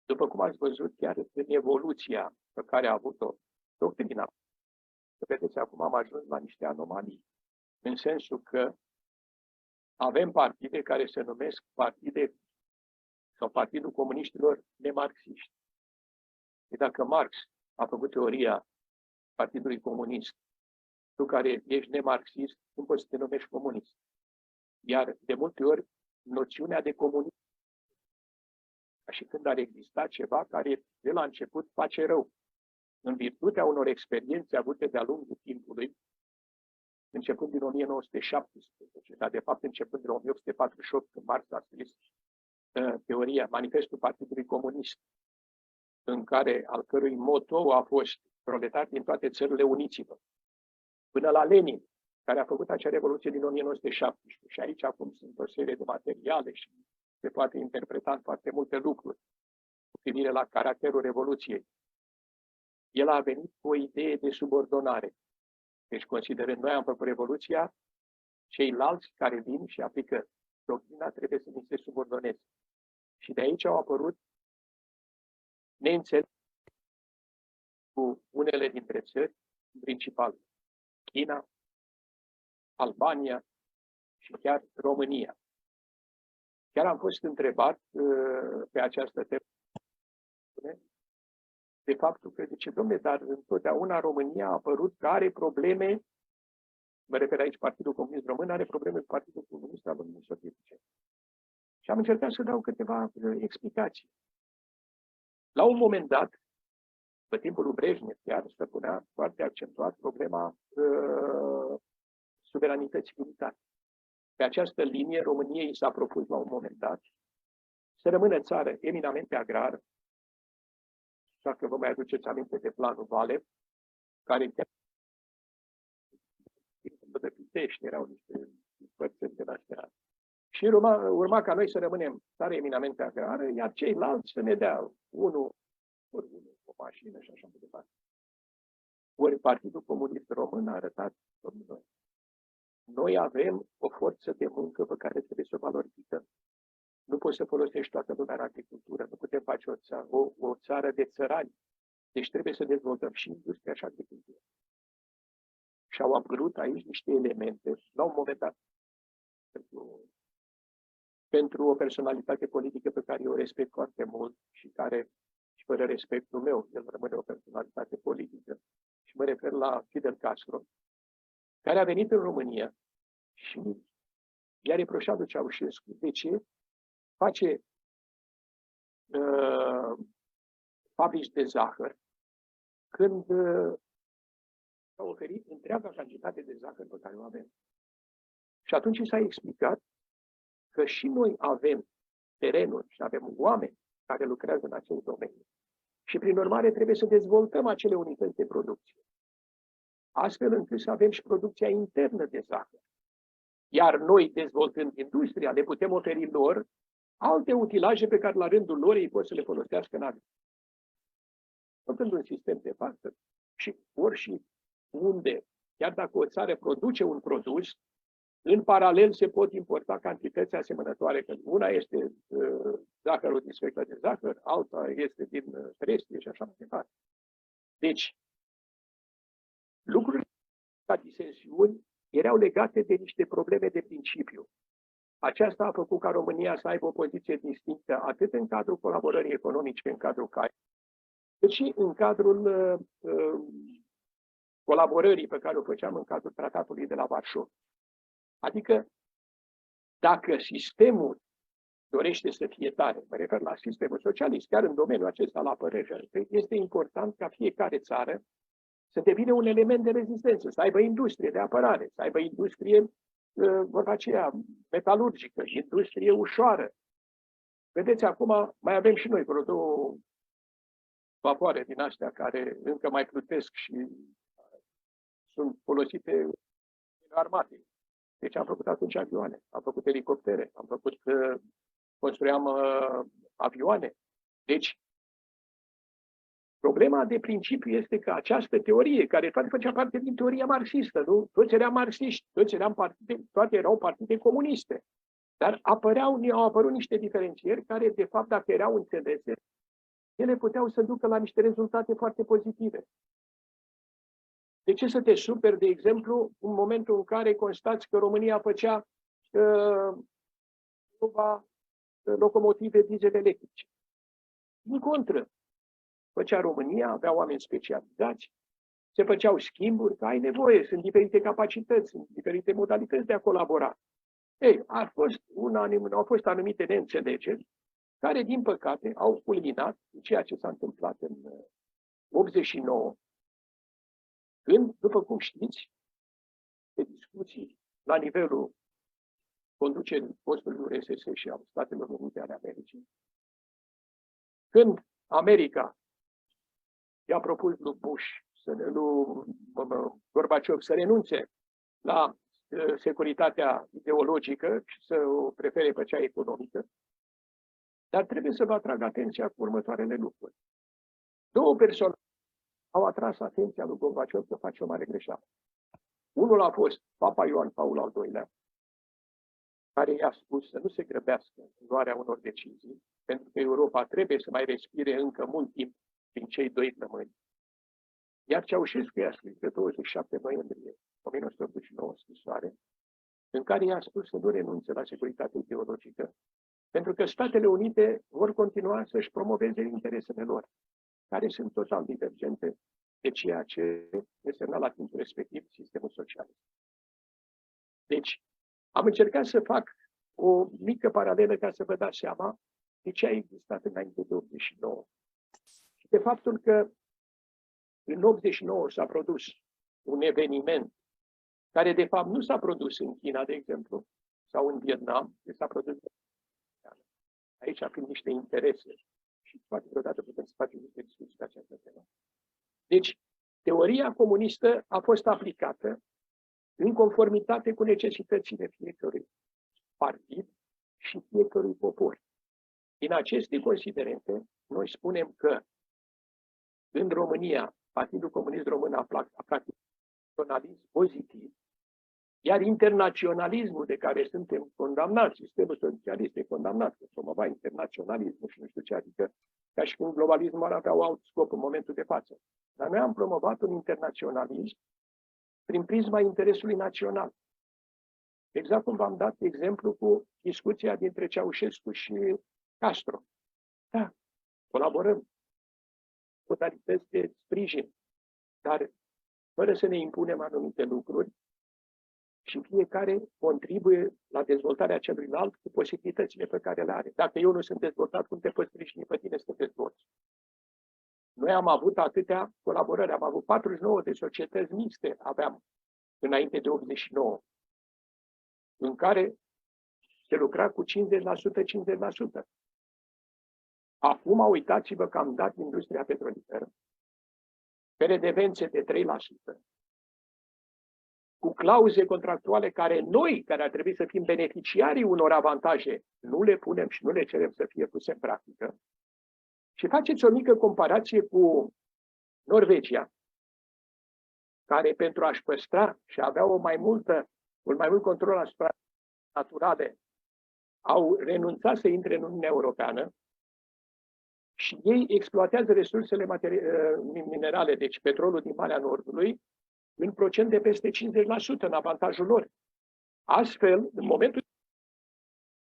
după cum ați văzut, chiar în evoluția pe care a avut-o doctrina, să vedeți, acum am ajuns la niște anomalii, în sensul că avem partide care se numesc partide sau Partidul Comuniștilor nemarxiști. Și dacă Marx a făcut teoria Partidului Comunist, tu care ești nemarxist, nu poți să te numești comunist. Iar de multe ori, noțiunea de comunism, ca și când ar exista ceva care de la început face rău, în virtutea unor experiențe avute de-a lungul timpului, începând din 1917, dar de fapt începând din 1848, când Marx a scris teoria, Manifestul Partidului Comunist, în care, al cărui moto a fost proletari din toate țările, uniți-vă, până la Lenin, care a făcut acea revoluție din 1917. Și aici acum sunt o serie de materiale și se poate interpreta foarte multe lucruri cu privire la caracterul revoluției. El a venit cu o idee de subordonare. Deci, considerând noi am făcut revoluția, ceilalți care vin și aplică doctrina trebuie să ni se subordoneze. Și de aici au apărut neînțelegeri cu unele dintre țări, în principal China, Albania și chiar România. Chiar am fost întrebat pe această temă de faptul că, zice, dom'le, dar întotdeauna România a apărut că are probleme, mă refer aici Partidul Comunist Român, are probleme cu Partidul Comunist al Uniunii Sovietice. Și am încercat să dau câteva explicații. La un moment dat, pe timpul lui Brejnev, chiar se punea foarte accentuat problema suveranității militare. Pe această linie, României s-a propus la un moment dat să rămână țară eminamente agrară, dacă vă mai aduceți aminte de planul Vale, care chiar de Pitești erau niște părțări de naționale. Și urma ca noi să rămânem țară eminamente agrară, iar ceilalți să ne dea unul o mașină și așa mai departe. Ori Partidul Comunist Român a arătat, domnule, noi avem o forță de muncă pe care trebuie să o valorificăm. Nu poți să folosești toată lumea în agricultură, nu putem face o țară de țărani. Deci trebuie să dezvoltăm și industria și agricultura. Și au apărut aici niște elemente, la un moment dat, pentru o personalitate politică pe care eu o respect foarte mult și care, și fără respectul meu, el rămâne o personalitate politică. Și mă refer la Fidel Castro, care a venit în România și i-a reproșat lui Ceaușescu. De ce? Face fabrici de zahăr când a oferit întreaga cantitate de zahăr pe care o avem. Și atunci s-a explicat că și noi avem terenuri și avem oameni care lucrează în acest domeniu. Și prin urmare trebuie să dezvoltăm acele unități de producție. astfel încât să avem și producția internă de zahăr. Iar noi, dezvoltând industria, le putem oferi lor alte utilaje pe care la rândul lor ei pot să le folosească în agricultură. Făcând un sistem de față și ori și unde, chiar dacă o țară produce un produs, în paralel se pot importa cantități asemănătoare, că una este zahărul din sfeclă de zahăr, alta este din trestie și așa mai departe. Deci, lucrurile ca disensiuni erau legate de niște probleme de principiu. Aceasta a făcut ca România să aibă o poziție distinctă atât în cadrul colaborării economice, în cadrul CAI, cât și în cadrul colaborării pe care o făceam în cadrul tratatului de la Varșovia. Adică, dacă sistemul dorește să fie tare, mă refer la sistemul socialist, chiar în domeniul acesta, la apărare, este important ca fiecare țară să devină un element de rezistență, să aibă industrie de apărare, să aibă industrie, vorba aceea, metalurgică, industrie ușoară. Vedeți, acum mai avem și noi vreo două vapoare din astea care încă mai plutesc și sunt folosite în armate. Deci am făcut atunci avioane, am făcut elicoptere, construiam avioane. Deci, problema de principiu este că această teorie, care toate făcea parte din teoria marxistă, nu? Toți eram marxiști, toate erau partide comuniste. Dar au apărut niște diferențieri care, de fapt, dacă erau înțelese, ele puteau să ducă la niște rezultate foarte pozitive. De ce să te superi, de exemplu, în momentul în care constați că România făcea locomotive diesel electrice? Din contră, făcea România, avea oameni specializați, se făceau schimburi, că ai nevoie, sunt diferite capacități, sunt diferite modalități de a colabora. Ei, au fost anumite neînțelegeri care, din păcate, au culminat în ceea ce s-a întâmplat în 89, când, după cum știți, de discuții la nivelul conducerii postului URSS și a Statelor Unite ale Americii, când America i-a propus lui Gorbaciov să renunțe la securitatea ideologică și să o prefere pe cea economică, dar trebuie să vă atrag atenția cu următoarele lucruri. Două persoane au atras atenția lui Gorbaciov să face o mare greșeală. Unul a fost Papa Ioan Paul al II-lea, care i-a spus să nu se grăbească în luarea unor decizii, pentru că Europa trebuie să mai respire încă mult timp prin cei 2 plămâni. Iar Ceaușescu i-a scris pe 27 noiembrie 1989 scrisoare, în care i-a spus să nu renunțe la securitatea ideologică, pentru că Statele Unite vor continua să-și promoveze interesele lor, care sunt total divergente de ceea ce însemna la timpul respectiv sistemul social. Deci, am încercat să fac o mică paralelă ca să vă dați seama de ce a existat înainte de 89. Și de faptul că în 89 s-a produs un eveniment care de fapt nu s-a produs în China, de exemplu, sau în Vietnam, ci s-a produs în China. Aici fiind niște interese și poate vreodată putem să facem niște discuții pe această temă. Deci, teoria comunistă a fost aplicată în conformitate cu necesitățile fiecărui partid și fiecărui popor. Din aceste considerente, noi spunem că în România, Partidul Comunist Român a practicat naționalism pozitiv, iar internaționalismul de care suntem condamnați, sistemul socialist e condamnat, că promova internaționalismul și nu știu ce, adică ca și cum globalismul ar avea un alt scop în momentul de față. Dar noi am promovat un internaționalism prin prisma interesului național. Exact cum v-am dat exemplu cu discuția dintre Ceaușescu și Castro. Da, colaborăm, modalități de sprijin, dar fără să ne impunem anumite lucruri și fiecare contribuie la dezvoltarea celuilalt cu posibilitățile pe care le are. Dacă eu nu sunt dezvoltat, cum te poți sprijini pe tine să te dezvolți? Noi am avut atâtea colaborări, am avut 49 de societăți mixte, aveam înainte de 89, în care se lucra cu 50%. Acum uitați-vă că am dat industria petrolieră pe redevențe de 3%, cu clauze contractuale care noi, care ar trebui să fim beneficiarii unor avantaje, nu le punem și nu le cerem să fie puse în practică. Și faceți o mică comparație cu Norvegia, care pentru a-și păstra și avea un mai mult control asupra naturale, au renunțat să intre în Uniunea Europeană și ei exploatează resursele minerale, deci petrolul din Marea Nordului, în procent de peste 50% în avantajul lor. Astfel, în momentul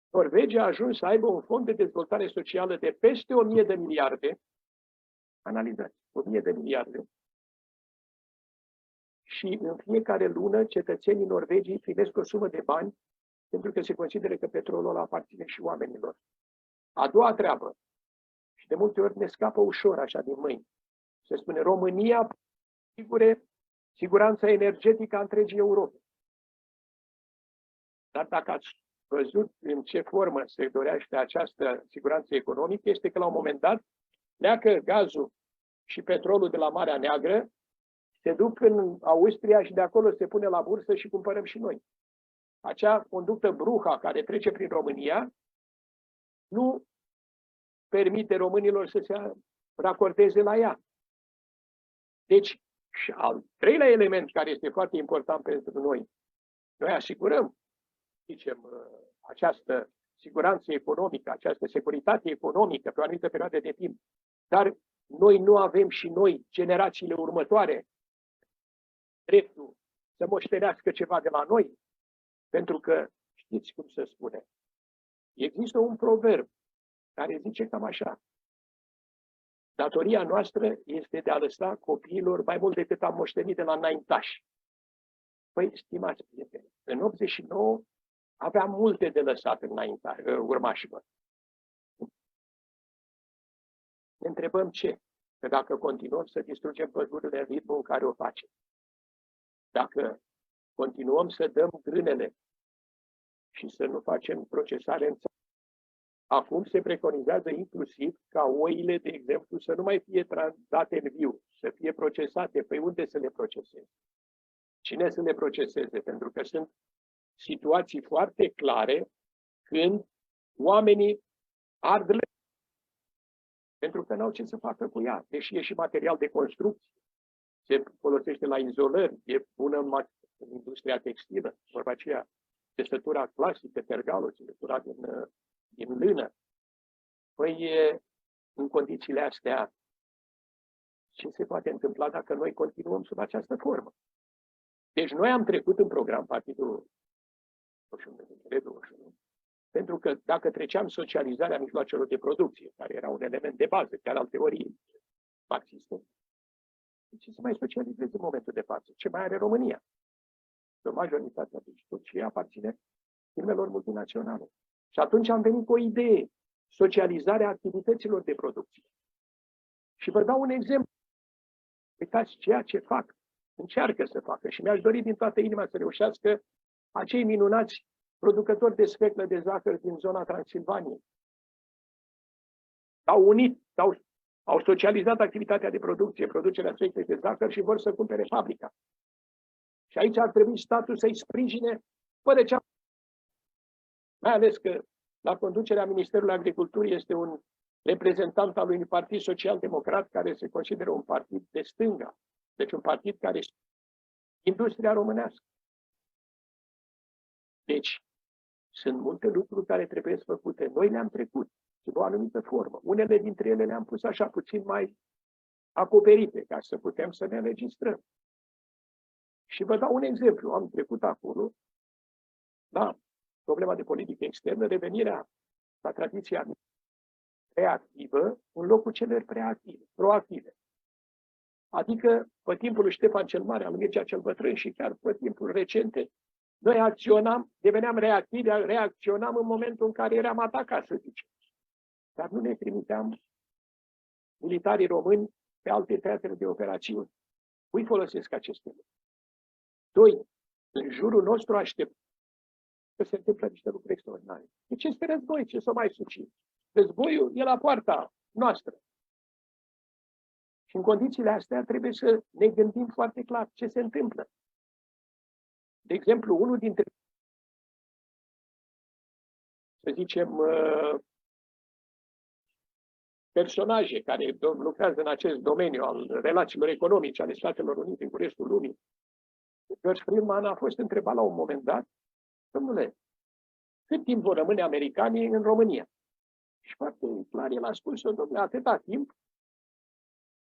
Norvegia a ajuns să aibă un fond de dezvoltare socială de peste 1000 de miliarde, analizați, 1000 de miliarde, și în fiecare lună cetățenii Norvegiei primesc o sumă de bani pentru că se consideră că petrolul ăla aparține și oamenilor. A doua treabă, și de multe ori ne scapă ușor așa din mâini, se spune România asigure siguranța energetică a întregii Europe. Dar dacă ați văzut în ce formă se dorește această siguranță economică, este că la un moment dat pleacă gazul și petrolul de la Marea Neagră, se duc în Austria și de acolo se pune la bursă și cumpărăm și noi. Acea conductă Bruha care trece prin România nu permite românilor să se racordeze la ea. Deci, și al treilea element care este foarte important pentru noi, noi asigurăm, zicem, această siguranță economică, această securitate economică pe o anumită perioadă de timp, dar noi nu avem și noi, generațiile următoare, dreptul să moștenească ceva de la noi, pentru că știți cum se spune. Există un proverb care zice cam așa: datoria noastră este de a lăsa copiilor mai mult decât am moștenit de la înaintași. Păi, stimați prieteni, în 89 aveam multe de lăsat urmașilor. Ne întrebăm ce? Că dacă continuăm să distrugem pădurile în ritmul în care o facem, dacă continuăm să dăm grânele și să nu facem procesare în țară, acum se preconizează inclusiv ca oile, de exemplu, să nu mai fie date în viu, să fie procesate. Păi unde să le proceseze? Cine să le proceseze? Pentru că sunt situații foarte clare când oamenii ard lemn, pentru că n-au ce să facă cu ea, deși e și material de construcție. Se folosește la izolări, e bună în industria textilă, vorba aceea, țesătura clasică, tergalul, țesătura din lână. Păi, în condițiile astea, ce se poate întâmpla dacă noi continuăm sub această formă? Deci noi am trecut în program Partidul 21, pentru că dacă treceam socializarea mijloacelor de producție, care era un element de bază, chiar al teoriei marxiste, ce se mai socializeze în momentul de față? Ce mai are România? Că majoritatea, deci tot ce aparține firmelor multinaționale. Și atunci am venit cu o idee, socializarea activităților de producție. Și vă dau un exemplu. Uitați ceea ce fac, încearcă să facă și mi-aș dori din toată inima să reușească acei minunați producători de sfeclă de zahăr din zona Transilvaniei. S-au unit, au socializat activitatea de producție, producerea sfeclei de zahăr și vor să cumpere fabrica. Și aici ar trebui statul să-i sprijine fără ce. Mai ales că la conducerea Ministerului Agriculturii este un reprezentant al unui partid social-democrat care se consideră un partid de stânga. Deci un partid care este industria românească. Deci, sunt multe lucruri care trebuie făcute. Noi le-am trecut sub o anumită formă. Unele dintre ele le-am pus așa puțin mai acoperite ca să putem să ne înregistrăm. Și vă dau un exemplu. Am trecut acolo la problema de politică externă, revenirea la tradiția reactivă în locul celor proactive. Adică, pe timpul lui Ștefan cel Mare, al Mircea cel Bătrân și chiar pe timpul recente, noi deveneam reactivi, reacționam în momentul în care eram atacați, să zicem. Dar nu ne trimiteam militarii români pe alte teatre de operațiuni. Cui folosesc aceste lucruri? Doi, în jurul nostru așteptăm că se întâmplă niște lucruri extraordinare. De ce este război? Ce să mai sucim? Războiul e la poarta noastră. Și în condițiile astea trebuie să ne gândim foarte clar ce se întâmplă. De exemplu, unul dintre, să zicem, personaje care lucrează în acest domeniu al relațiilor economice ale Statelor Unite cu restul lumii, George Friedman a fost întrebat la un moment dat, domnule, cât timp vor rămâne americanii în România? Și foarte clar el a spus, domnule, atâta timp,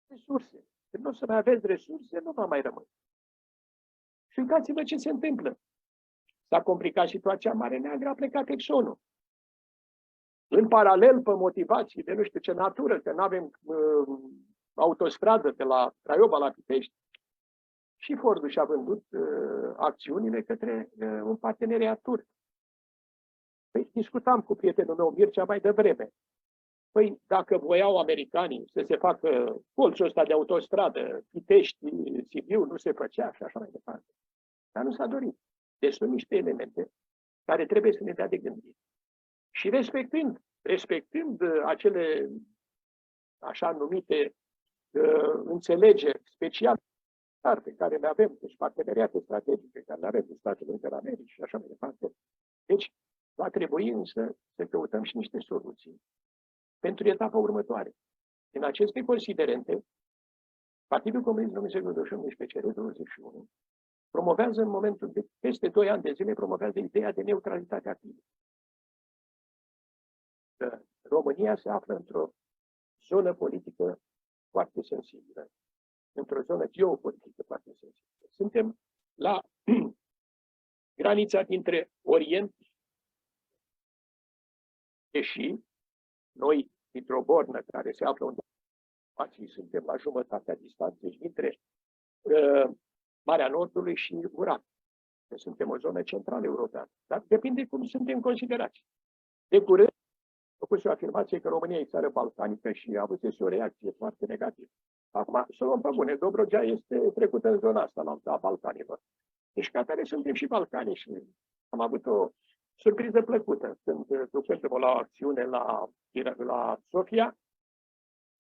resurse. Când nu o să mai aveți resurse, nu va mai rămâne. Și uitați-vă ce se întâmplă. S-a complicat situația în Marea Neagră, a plecat Exxonul. În paralel, pe motivații de nu știu ce natură, că nu avem autostradă de la Craiova la Pitești, și Fordul și-a vândut acțiunile către un parteneriat turc. Păi, discutam cu prietenul meu, Mircea, mai devreme. Păi, dacă voiau americanii să se facă colțul ăsta de autostradă, Pitești, Sibiu, nu se făcea și așa mai departe. Dar nu s-a dorit. Deci sunt niște elemente care trebuie să ne dea de gândit. Și respectând acele așa numite înțelegeri speciale pe care le avem, deci parteneriate strategice care le avem cu Statele Unite ale Americii și așa mai departe. Deci va trebui însă să căutăm și niște soluții pentru etapa următoare. În aceste considerente, Partidul Comunist Român secolul XXI, PCR 21, promovează în momentul de peste 2 ani de zile, promovează ideea de neutralitate activă. România se află într-o zonă politică foarte sensibilă, într-o zonă geopolitică foarte sensibilă. Suntem la granița dintre Orient, deși noi, dintr-o bornă care se află unde suntem la jumătatea distanței dintre Marea Nordului și Ural. Suntem o zonă centrală europeană. Dar depinde cum suntem considerați. De curând, a făcut o afirmație că România e țară balcanică și a avut o reacție foarte negativă. Acum, să luăm pe bune, Dobrogea este trecută în zona asta, la Balcanilor. Deci, ca tare suntem și balcani și am avut o surpriză plăcută. Când ducându-mă la o acțiune la Sofia,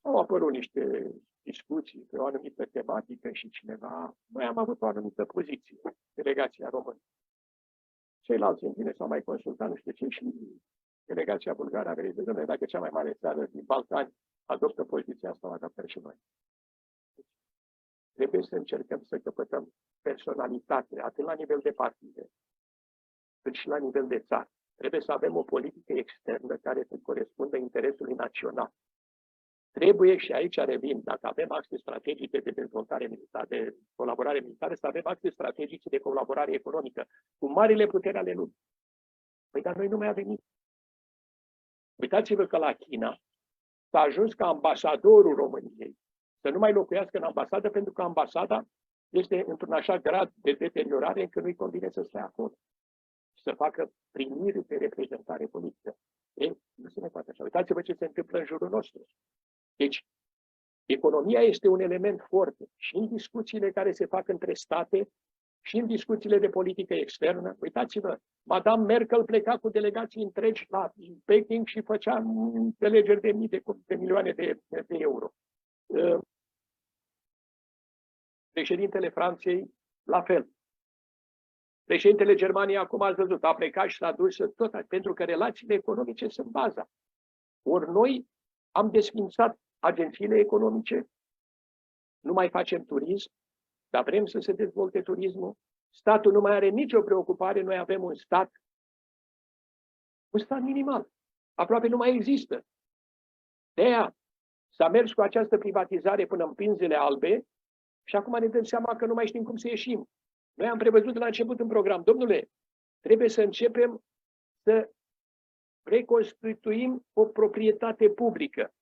au apărut niște discuții pe o anumită tematică și noi am avut o anumită poziție, delegația română. Ceilalți în fine s-au mai consultat, nu știu ce, și delegația bulgară a venit de zone, dacă cea mai mare țară din Balcani adoptă poziția asta, o adaptăm și noi. Trebuie să încercăm să căpătăm personalitate, atât la nivel de partide, cât și la nivel de țară. Trebuie să avem o politică externă care să corespundă interesului național. Trebuie, și aici revin, dacă avem axe strategice de dezvoltare militară, de colaborare militară, să avem axe strategice de colaborare economică cu marile puteri ale lumii. Păi, dar noi nu mai avem nici. Uitați-vă că la China s-a ajuns ca ambasadorul României să nu mai locuiască în ambasadă, pentru că ambasada este într-un așa grad de deteriorare încât nu-i convine să stea acolo. Să facă primiri de reprezentare politică. Ei, nu se mai poate așa. Uitați-vă ce se întâmplă în jurul nostru. Deci, economia este un element foarte și în discuțiile care se fac între state și în discuțiile de politică externă. Uitați-vă, Madame Merkel pleca cu delegații întregi la Peking și făcea înțelegeri de mii de milioane de euro. Președintele Franței, la fel. Președintele Germaniei, acum ați văzut, a plecat și s-a dus tot, pentru că relațiile economice sunt baza. Ori noi am desfințat agențiile economice, nu mai facem turism, dar vrem să se dezvolte turismul. Statul nu mai are nicio preocupare, noi avem un stat minimal. Aproape nu mai există. De aia s-a mers cu această privatizare până în pinzele albe și acum ne dăm seama că nu mai știm cum să ieșim. Noi am prevăzut de la început în program, domnule, trebuie să începem să reconstituim o proprietate publică.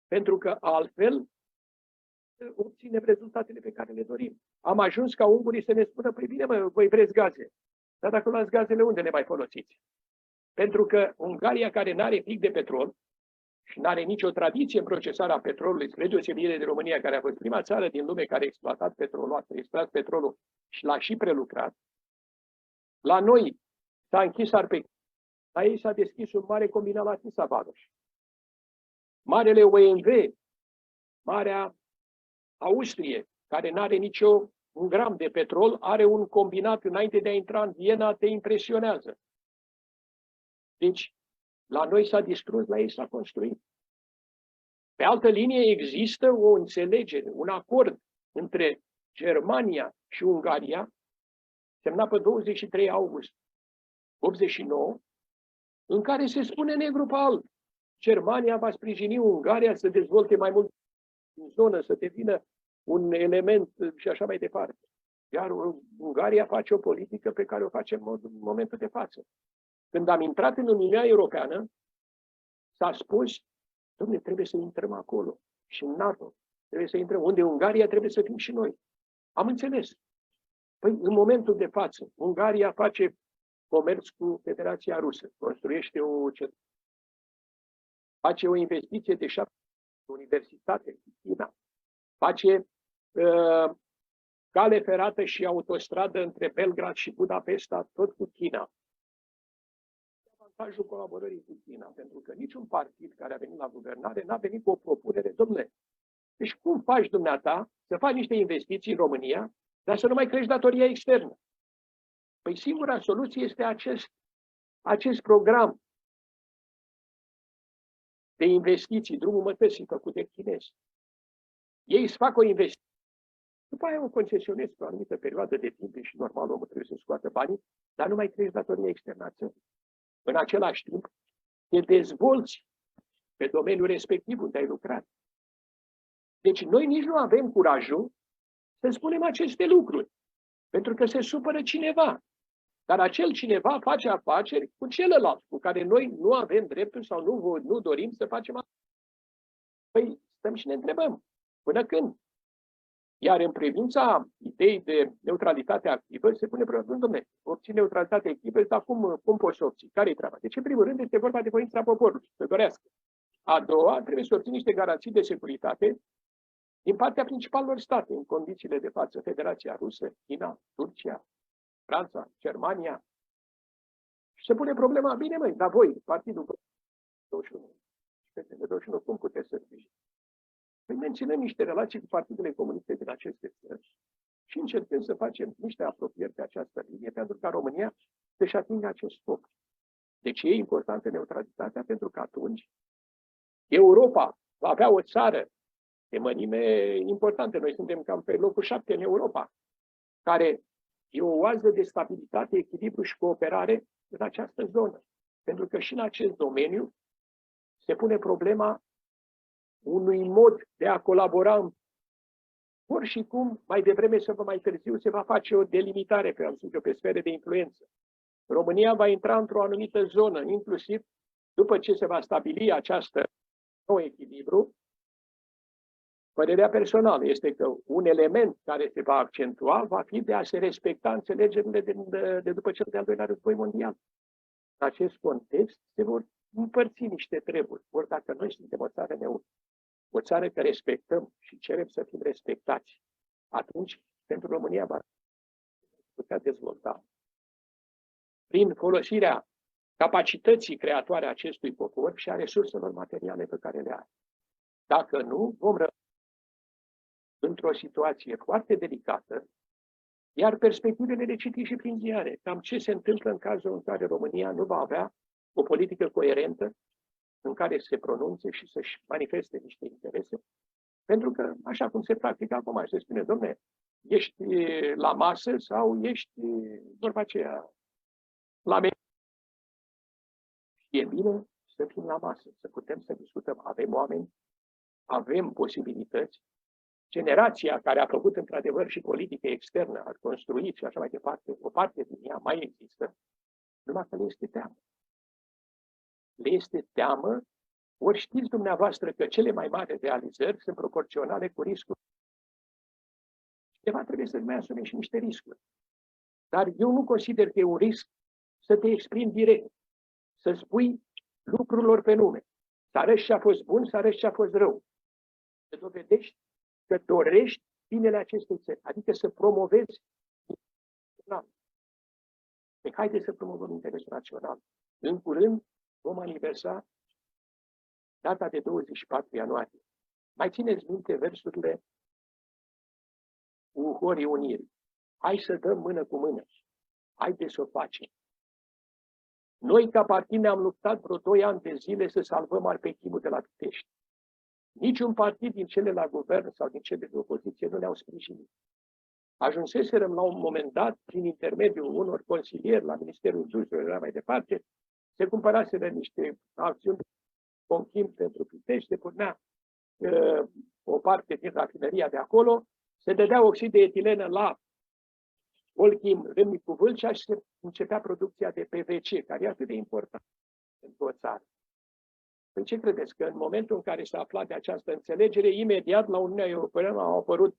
Pentru că altfel obținem rezultatele pe care le dorim. Am ajuns ca ungurii să ne spună, păi bine mă, voi vreți gaze. Dar dacă luați gazele, unde le mai folosiți? Pentru că Ungaria, care nu are pic de petrol și nu are nicio tradiție în procesarea petrolului, spre deosebire de România, care a fost prima țară din lume care a exploatat petrolul, a extras petrolul și l-a și prelucrat, la noi s-a închis Arpec. La ei s-a deschis un mare combinat la Tisa-Varoș. Marele OMV, Marea Austrie, care nu are nicio un gram de petrol are un combinat înainte de a intra în Viena, te impresionează. Deci, la noi s-a distrus, la ei s-a construit. Pe altă linie există o înțelegere, un acord între Germania și Ungaria, semnat pe 23 august 89, în care se spune negru pe alb. Germania va sprijini Ungaria să dezvolte mai mult în zonă, să devină un element și așa mai departe. Iar Ungaria face o politică pe care o facem în momentul de față. Când am intrat în Uniunea Europeană, s-a spus, dom'le, trebuie să intrăm acolo și în NATO. Trebuie să intrăm. Unde Ungaria, trebuie să fim și noi. Am înțeles. Păi, în momentul de față, Ungaria face comerț cu Federația Rusă, construiește face o investiție de 7 universitate în China, face cale ferată și autostradă între Belgrad și Budapesta, tot cu China. Avantajul colaborării cu China, pentru că niciun partid care a venit la guvernare n-a venit cu o propunere, domnule, deci cum faci dumneata să faci niște investiții în România, dar să nu mai crești datoria externă? Păi singura soluție este acest program de investiții, drumul mătăsii făcut de chinezi. Ei îți fac o investiție, după aia o concesionezi pe o anumită perioadă de timp și normal omul trebuie să scoată banii, dar nu mai crești datoria externă a țării. În același timp, te dezvolți pe domeniul respectiv unde ai lucrat. Deci noi nici nu avem curajul să spunem aceste lucruri, pentru că se supără cineva. Dar acel cineva face afaceri cu celălalt, cu care noi nu avem dreptul sau nu dorim să facem afaceri. Păi stăm și ne întrebăm, până când? Iar în privința ideii de neutralitate activă, se pune problema, dom'le, obții neutralitate activă, dar cum poți să obții? Care-i treaba? Deci, în primul rând, este vorba de voința poporului, să dorească. A doua, trebuie să obții niște garanții de securitate din partea principalelor state, în condițiile de față, Federația Rusă, China, Turcia, Franța, Germania. Și se pune problema, bine măi, dar voi, Partidul 21, PSD21, cum puteți să sprijiniți? Păi menținem niște relații cu partidele comuniste din aceste țări și încercăm să facem niște apropieri pe această linie pentru ca România să-și atingă acest scop. Deci e importantă neutralitatea pentru că atunci Europa va avea o țară de mărime importantă. Noi suntem cam pe locul 7 în Europa, care e o oază de stabilitate, echilibru și cooperare în această zonă. Pentru că și în acest domeniu se pune problema unui mod de a colabora ori și cum, mai devreme sau mai târziu, se va face o delimitare pe sfere de influență. România va intra într-o anumită zonă, inclusiv după ce se va stabili această nou echilibru. Părerea personală este că un element care se va accentua va fi de a se respecta înțelegerile de după cel de-al doilea război mondial. În acest context se vor împărți niște treburi. Ori dacă noi suntem o țară neutră, o țară care respectăm și cerem să fim respectați, atunci pentru România va putea dezvolta prin folosirea capacității creatoare a acestui popor și a resurselor materiale pe care le are. Dacă nu, vom rămâne într-o situație foarte delicată, iar perspectivele le citi și prin ziare. Cam ce se întâmplă în cazul în care România nu va avea o politică coerentă în care se pronunțe și să-și manifeste niște interese, pentru că, așa cum se practică acum, se spune, dom'le, ești la masă sau ești, vorba aceea, la mea. E bine să fim la masă, să putem să discutăm. Avem oameni, avem posibilități. Generația care a făcut într-adevăr și politică externă, a construit și așa mai departe, o parte din ea mai există, numai că le este teamă. Le este teamă, ori știți dumneavoastră că cele mai mari realizări sunt proporționale cu riscul. Cineva trebuie să-și mai asume și niște riscuri. Dar eu nu consider că e un risc să te exprimi direct, să spui lucrurilor pe nume, să arăți ce a fost bun, să arăți ce a fost rău. Să dovedești că dorești binele acestei țări, adică să promovezi interesul național. Deci haideți să promovăm interesul național. În curând vom aniversa data de 24 ianuarie. Mai țineți minte versurile Horii Unirii. Hai să dăm mână cu mână. Haideți să o facem. Noi, ca partid, ne-am luptat vreo 2 ani de zile să salvăm Arpechimul de la Pitești. Niciun partid din cele la guvern sau din cele de opoziție nu ne-au sprijinit. Ajunseserăm la un moment dat, prin intermediul unor consilieri la Ministerul Industriei și mai departe, se cumpăraseră niște acțiuni conchim pentru Pitești, se punea o parte din rafineria de acolo, se dădea oxid de etilenă la Olchim, Râmnicu Vâlcea și se începea producția de PVC, care e atât de important pentru o țară. Păi ce credeți? Că în momentul în care s-a aflat de această înțelegere, imediat la Uniunea Europeană a apărut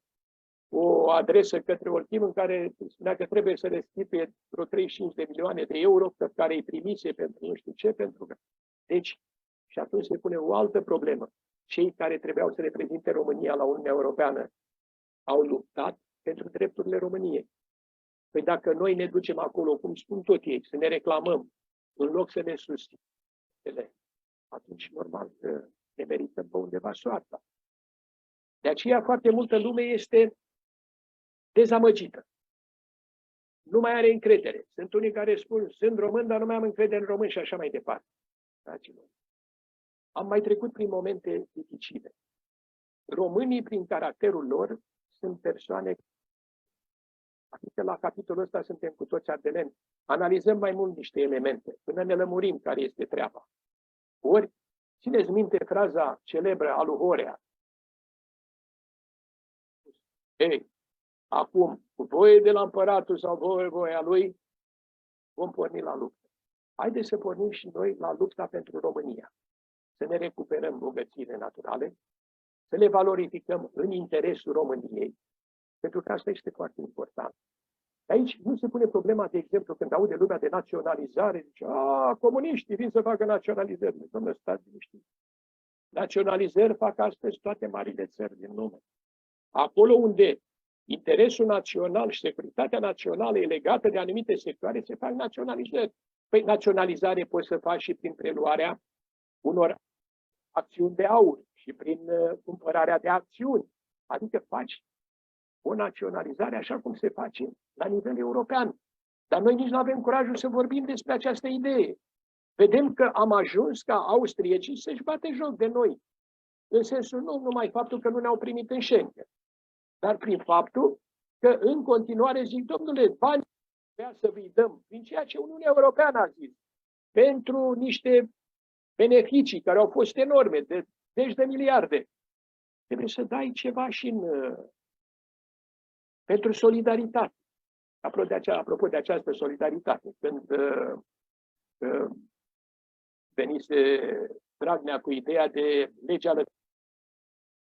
o adresă către Olchim în care spunea că trebuie să restituie vreo 35 de milioane de euro pe care îi primise pentru nu știu ce, pentru că... Deci, și atunci se pune o altă problemă. Cei care trebuiau să reprezinte România la Uniunea Europeană au luptat pentru drepturile României. Păi dacă noi ne ducem acolo, cum spun tot ei, să ne reclamăm, în loc să ne susținem, atunci normal că ne merităm pe undeva soarta. De aceea foarte multă lume este dezamăgită. Nu mai are încredere. Sunt unii care spun, sunt român, dar nu mai am încredere în român și așa mai departe. Dragilor, am mai trecut prin momente dificile. Românii, prin caracterul lor, sunt persoane. Adică la capitolul ăsta suntem cu toți ardeleni. Analizăm mai mult niște elemente, până ne lămurim care este treaba. Ori, țineți minte fraza celebră a lui Horea. Ei, acum, cu voie de la împăratul sau voia lui, vom porni la luptă. Haideți să pornim și noi la lupta pentru România. Să ne recuperăm bogățiile naturale, să le valorificăm în interesul României, pentru că asta este foarte important. Aici nu se pune problema, de exemplu, când aude lumea de naționalizare, zice, comuniștii vin să facă naționalizări. Dom'le, stați liniștiți. Naționalizări fac astăzi toate marile țări din lume. Acolo unde interesul național și securitatea națională e legată de anumite sectoare, se fac naționalizări. Păi naționalizare poți să faci și prin preluarea unor acțiuni de aur și prin cumpărarea de acțiuni. Adică faci o naționalizare așa cum se face la nivel european. Dar noi nici nu avem curajul să vorbim despre această idee. Vedem că am ajuns ca austriecii să-și bate joc de noi. În sensul nu numai faptul că nu ne-au primit în Schengen, dar prin faptul că în continuare zic, domnule, bani vrea să vi dăm din ceea ce Uniunea Europeană a zis, pentru niște beneficii care au fost enorme, de 10 de miliarde. Trebuie să dai ceva și pentru solidaritate. Apropo de această solidaritate, când venise Dragnea cu ideea de legea lăcomului,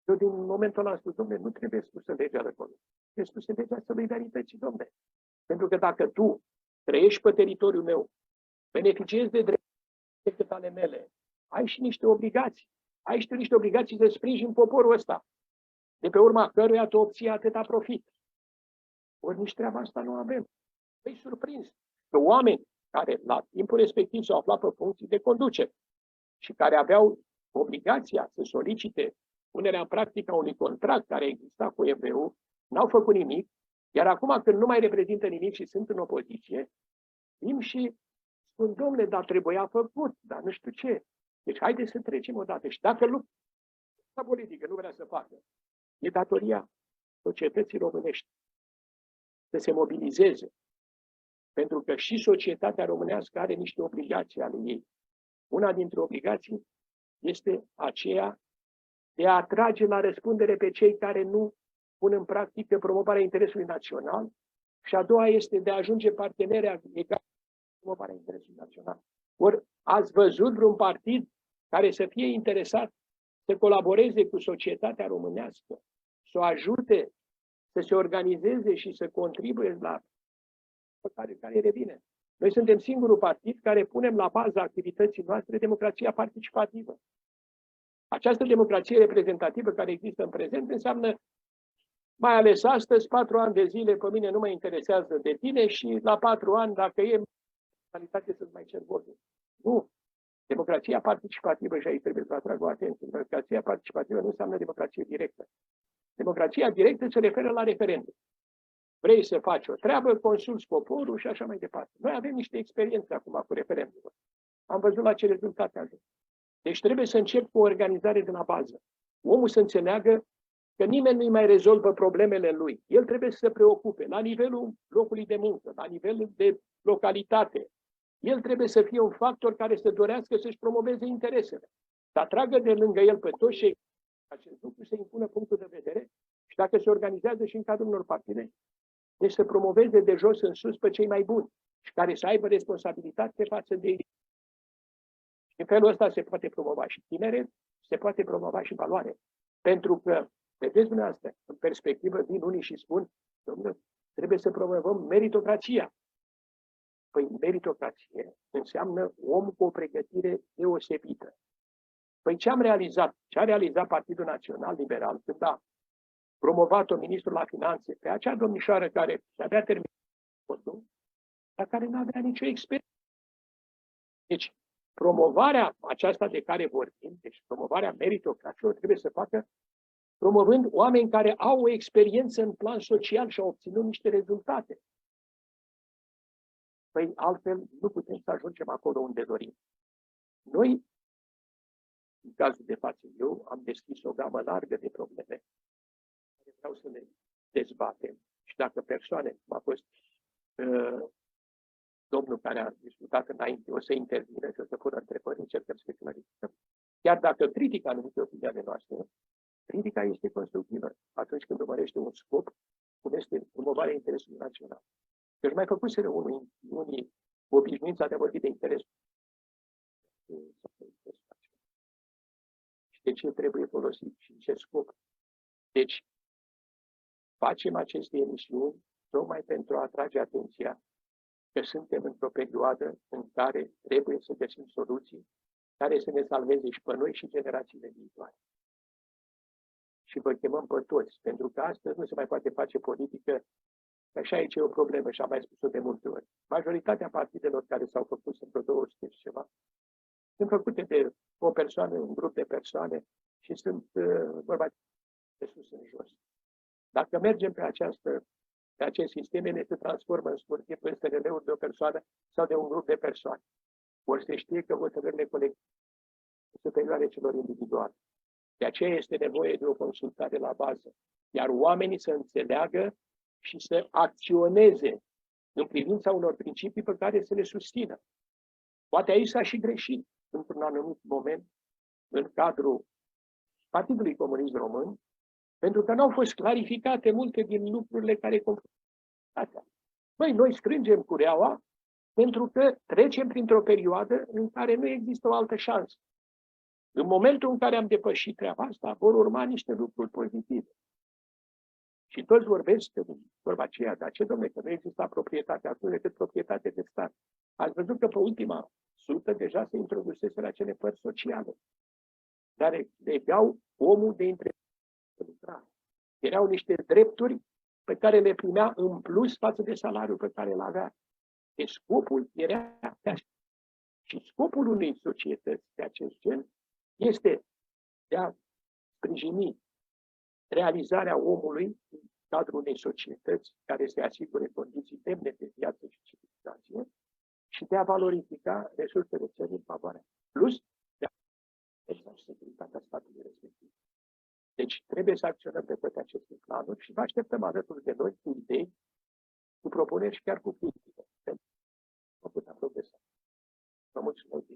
eu din momentul ăla am spus, dom'le, nu trebuie spusă legea lăcomului, trebuie spusă legea solidarității, dom'le. Pentru că dacă tu trăiești pe teritoriul meu, beneficiezi de drepturi decât ale mele, ai și niște obligații. Ai și niște obligații să sprijini poporul ăsta, de pe urma căruia tu obții atâta profit. Ori nici treaba asta nu avem. Păi surprins că oameni care la timpul respectiv s-au aflat pe funcții de conducere și care aveau obligația să solicite punerea în practică a unui contract care exista cu EBU, n-au făcut nimic, iar acum când nu mai reprezintă nimic și sunt în opoziție, vin și spun, domnule, dar trebuia făcut, dar nu știu ce. Deci haideți să trecem odată. Și dacă lupta politică nu vrea să facă, e datoria societății românești să se mobilizeze. Pentru că și societatea românească are niște obligații ale ei. Una dintre obligații este aceea de a atrage la răspundere pe cei care nu pun în practică promovarea interesului național și a doua este de a ajunge parteneri egali în promovarea interesului național. Ori ați văzut vreun partid care să fie interesat să colaboreze cu societatea românească, să o ajute să se organizeze și să contribuie la care revine. Noi suntem singurul partid care punem la baza activității noastre democrația participativă. Această democrație reprezentativă care există în prezent înseamnă, mai ales astăzi, 4 ani de zile, pe mine nu mă interesează de tine și la 4 ani, dacă e calitate să-ți mai cer votul. Nu. Democrația participativă, și aici trebuie să atrag o atenție, democrația participativă nu înseamnă democrație directă. Democrația directă se referă la referendum. Vrei să faci o treabă, consulți poporul și așa mai departe. Noi avem niște experiențe acum cu referendumul. Am văzut la ce rezultate ajung. Deci trebuie să încep cu o organizare de la bază. Omul să înțeleagă că nimeni nu-i mai rezolvă problemele lui. El trebuie să se preocupe la nivelul locului de muncă, la nivelul de localitate. El trebuie să fie un factor care să dorească să-și promoveze interesele. Să atragă de lângă el pe toți cei acest lucru, să impună punctul de vedere și dacă se organizează și în cadrul unor partide, deci să promoveze de jos în sus pe cei mai buni și care să aibă responsabilitate față de ei. Și în felul ăsta se poate promova și tineret, se poate promova și valoare. Pentru că, vedeți dumneavoastră, în perspectivă vin unii și spun, domnule, trebuie să promovăm meritocrația. Păi meritocrație înseamnă om cu o pregătire deosebită. Păi ce am realizat? Ce a realizat Partidul Național Liberal când a promovat-o ministrul la finanțe pe acea domnișoară care avea terminat postul, dar care nu avea nicio experiență. Deci, promovarea aceasta de care vorbim, deci promovarea meritocrației, trebuie să facă promovând oameni care au o experiență în plan social și au obținut niște rezultate. Păi altfel nu putem să ajungem acolo unde dorim. Noi, în cazul de față, eu am deschis o gamă largă de probleme care vreau să le dezbatem. Și dacă persoane, cum a fost domnul care a discutat înainte, o să intervină și o să pună întrebări, încercăm să clarificăm. Chiar dacă critica anumite opiniile noastre, critica este constructivă atunci când urmărește un scop, cum este promovarea interesului național. Deci mai făcuseră unii obișnuința de a vorbi de interes. Și de ce trebuie folosit și în ce scop. Deci, facem aceste emisiuni tocmai pentru a atrage atenția că suntem într-o perioadă în care trebuie să găsim soluții care să ne salveze și pe noi și generațiile viitoare. Și vă chemăm pe toți, pentru că astăzi nu se mai poate face politică. Așa aici e o problemă și am mai spus-o de multe ori. Majoritatea partidelor care s-au făcut, sunt vreo 200 și ceva, sunt făcute de o persoană, un grup de persoane și sunt vorba de sus în jos. Dacă mergem pe acest sistem, ele se transformă în scurt timp în SNL-uri de o persoană sau de un grup de persoane. Ori se știe că hotărârile colective sunt superioare celor individuale. De aceea este nevoie de o consultare la bază. Iar oamenii să înțeleagă și să acționeze în privința unor principii pe care să le susțină. Poate aici s-a și greșit într-un anumit moment în cadrul Partidului Comunist Român, pentru că nu au fost clarificate multe din lucrurile care confruntă. Noi strângem cureaua pentru că trecem printr-o perioadă în care nu există o altă șansă. În momentul în care am depășit treaba asta, vor urma niște lucruri pozitive. Și toți vorbesc de vorba aceea, dar ce, domnule, că nu exista proprietate atunci decât proprietate de stat. Ați văzut că pe ultima sută deja se introdusese acele părți sociale, care legau omul de lucrare. Erau niște drepturi pe care le primea în plus față de salariul pe care îl avea. Deci scopul era și scopul unei societăți de acest gen este de a sprijini realizarea omului în cadrul unei societăți care se asigure condiții demne de viață și civilizație și de a valorifica resursele țării în favoarea. Plus, de a securitatea statului respectiv. Deci trebuie să acționăm pe toate aceste planuri și vă așteptăm alături de noi cu idei, cu propuneri și chiar cu critică. Pentru a putea progresa. Vă mulțumesc.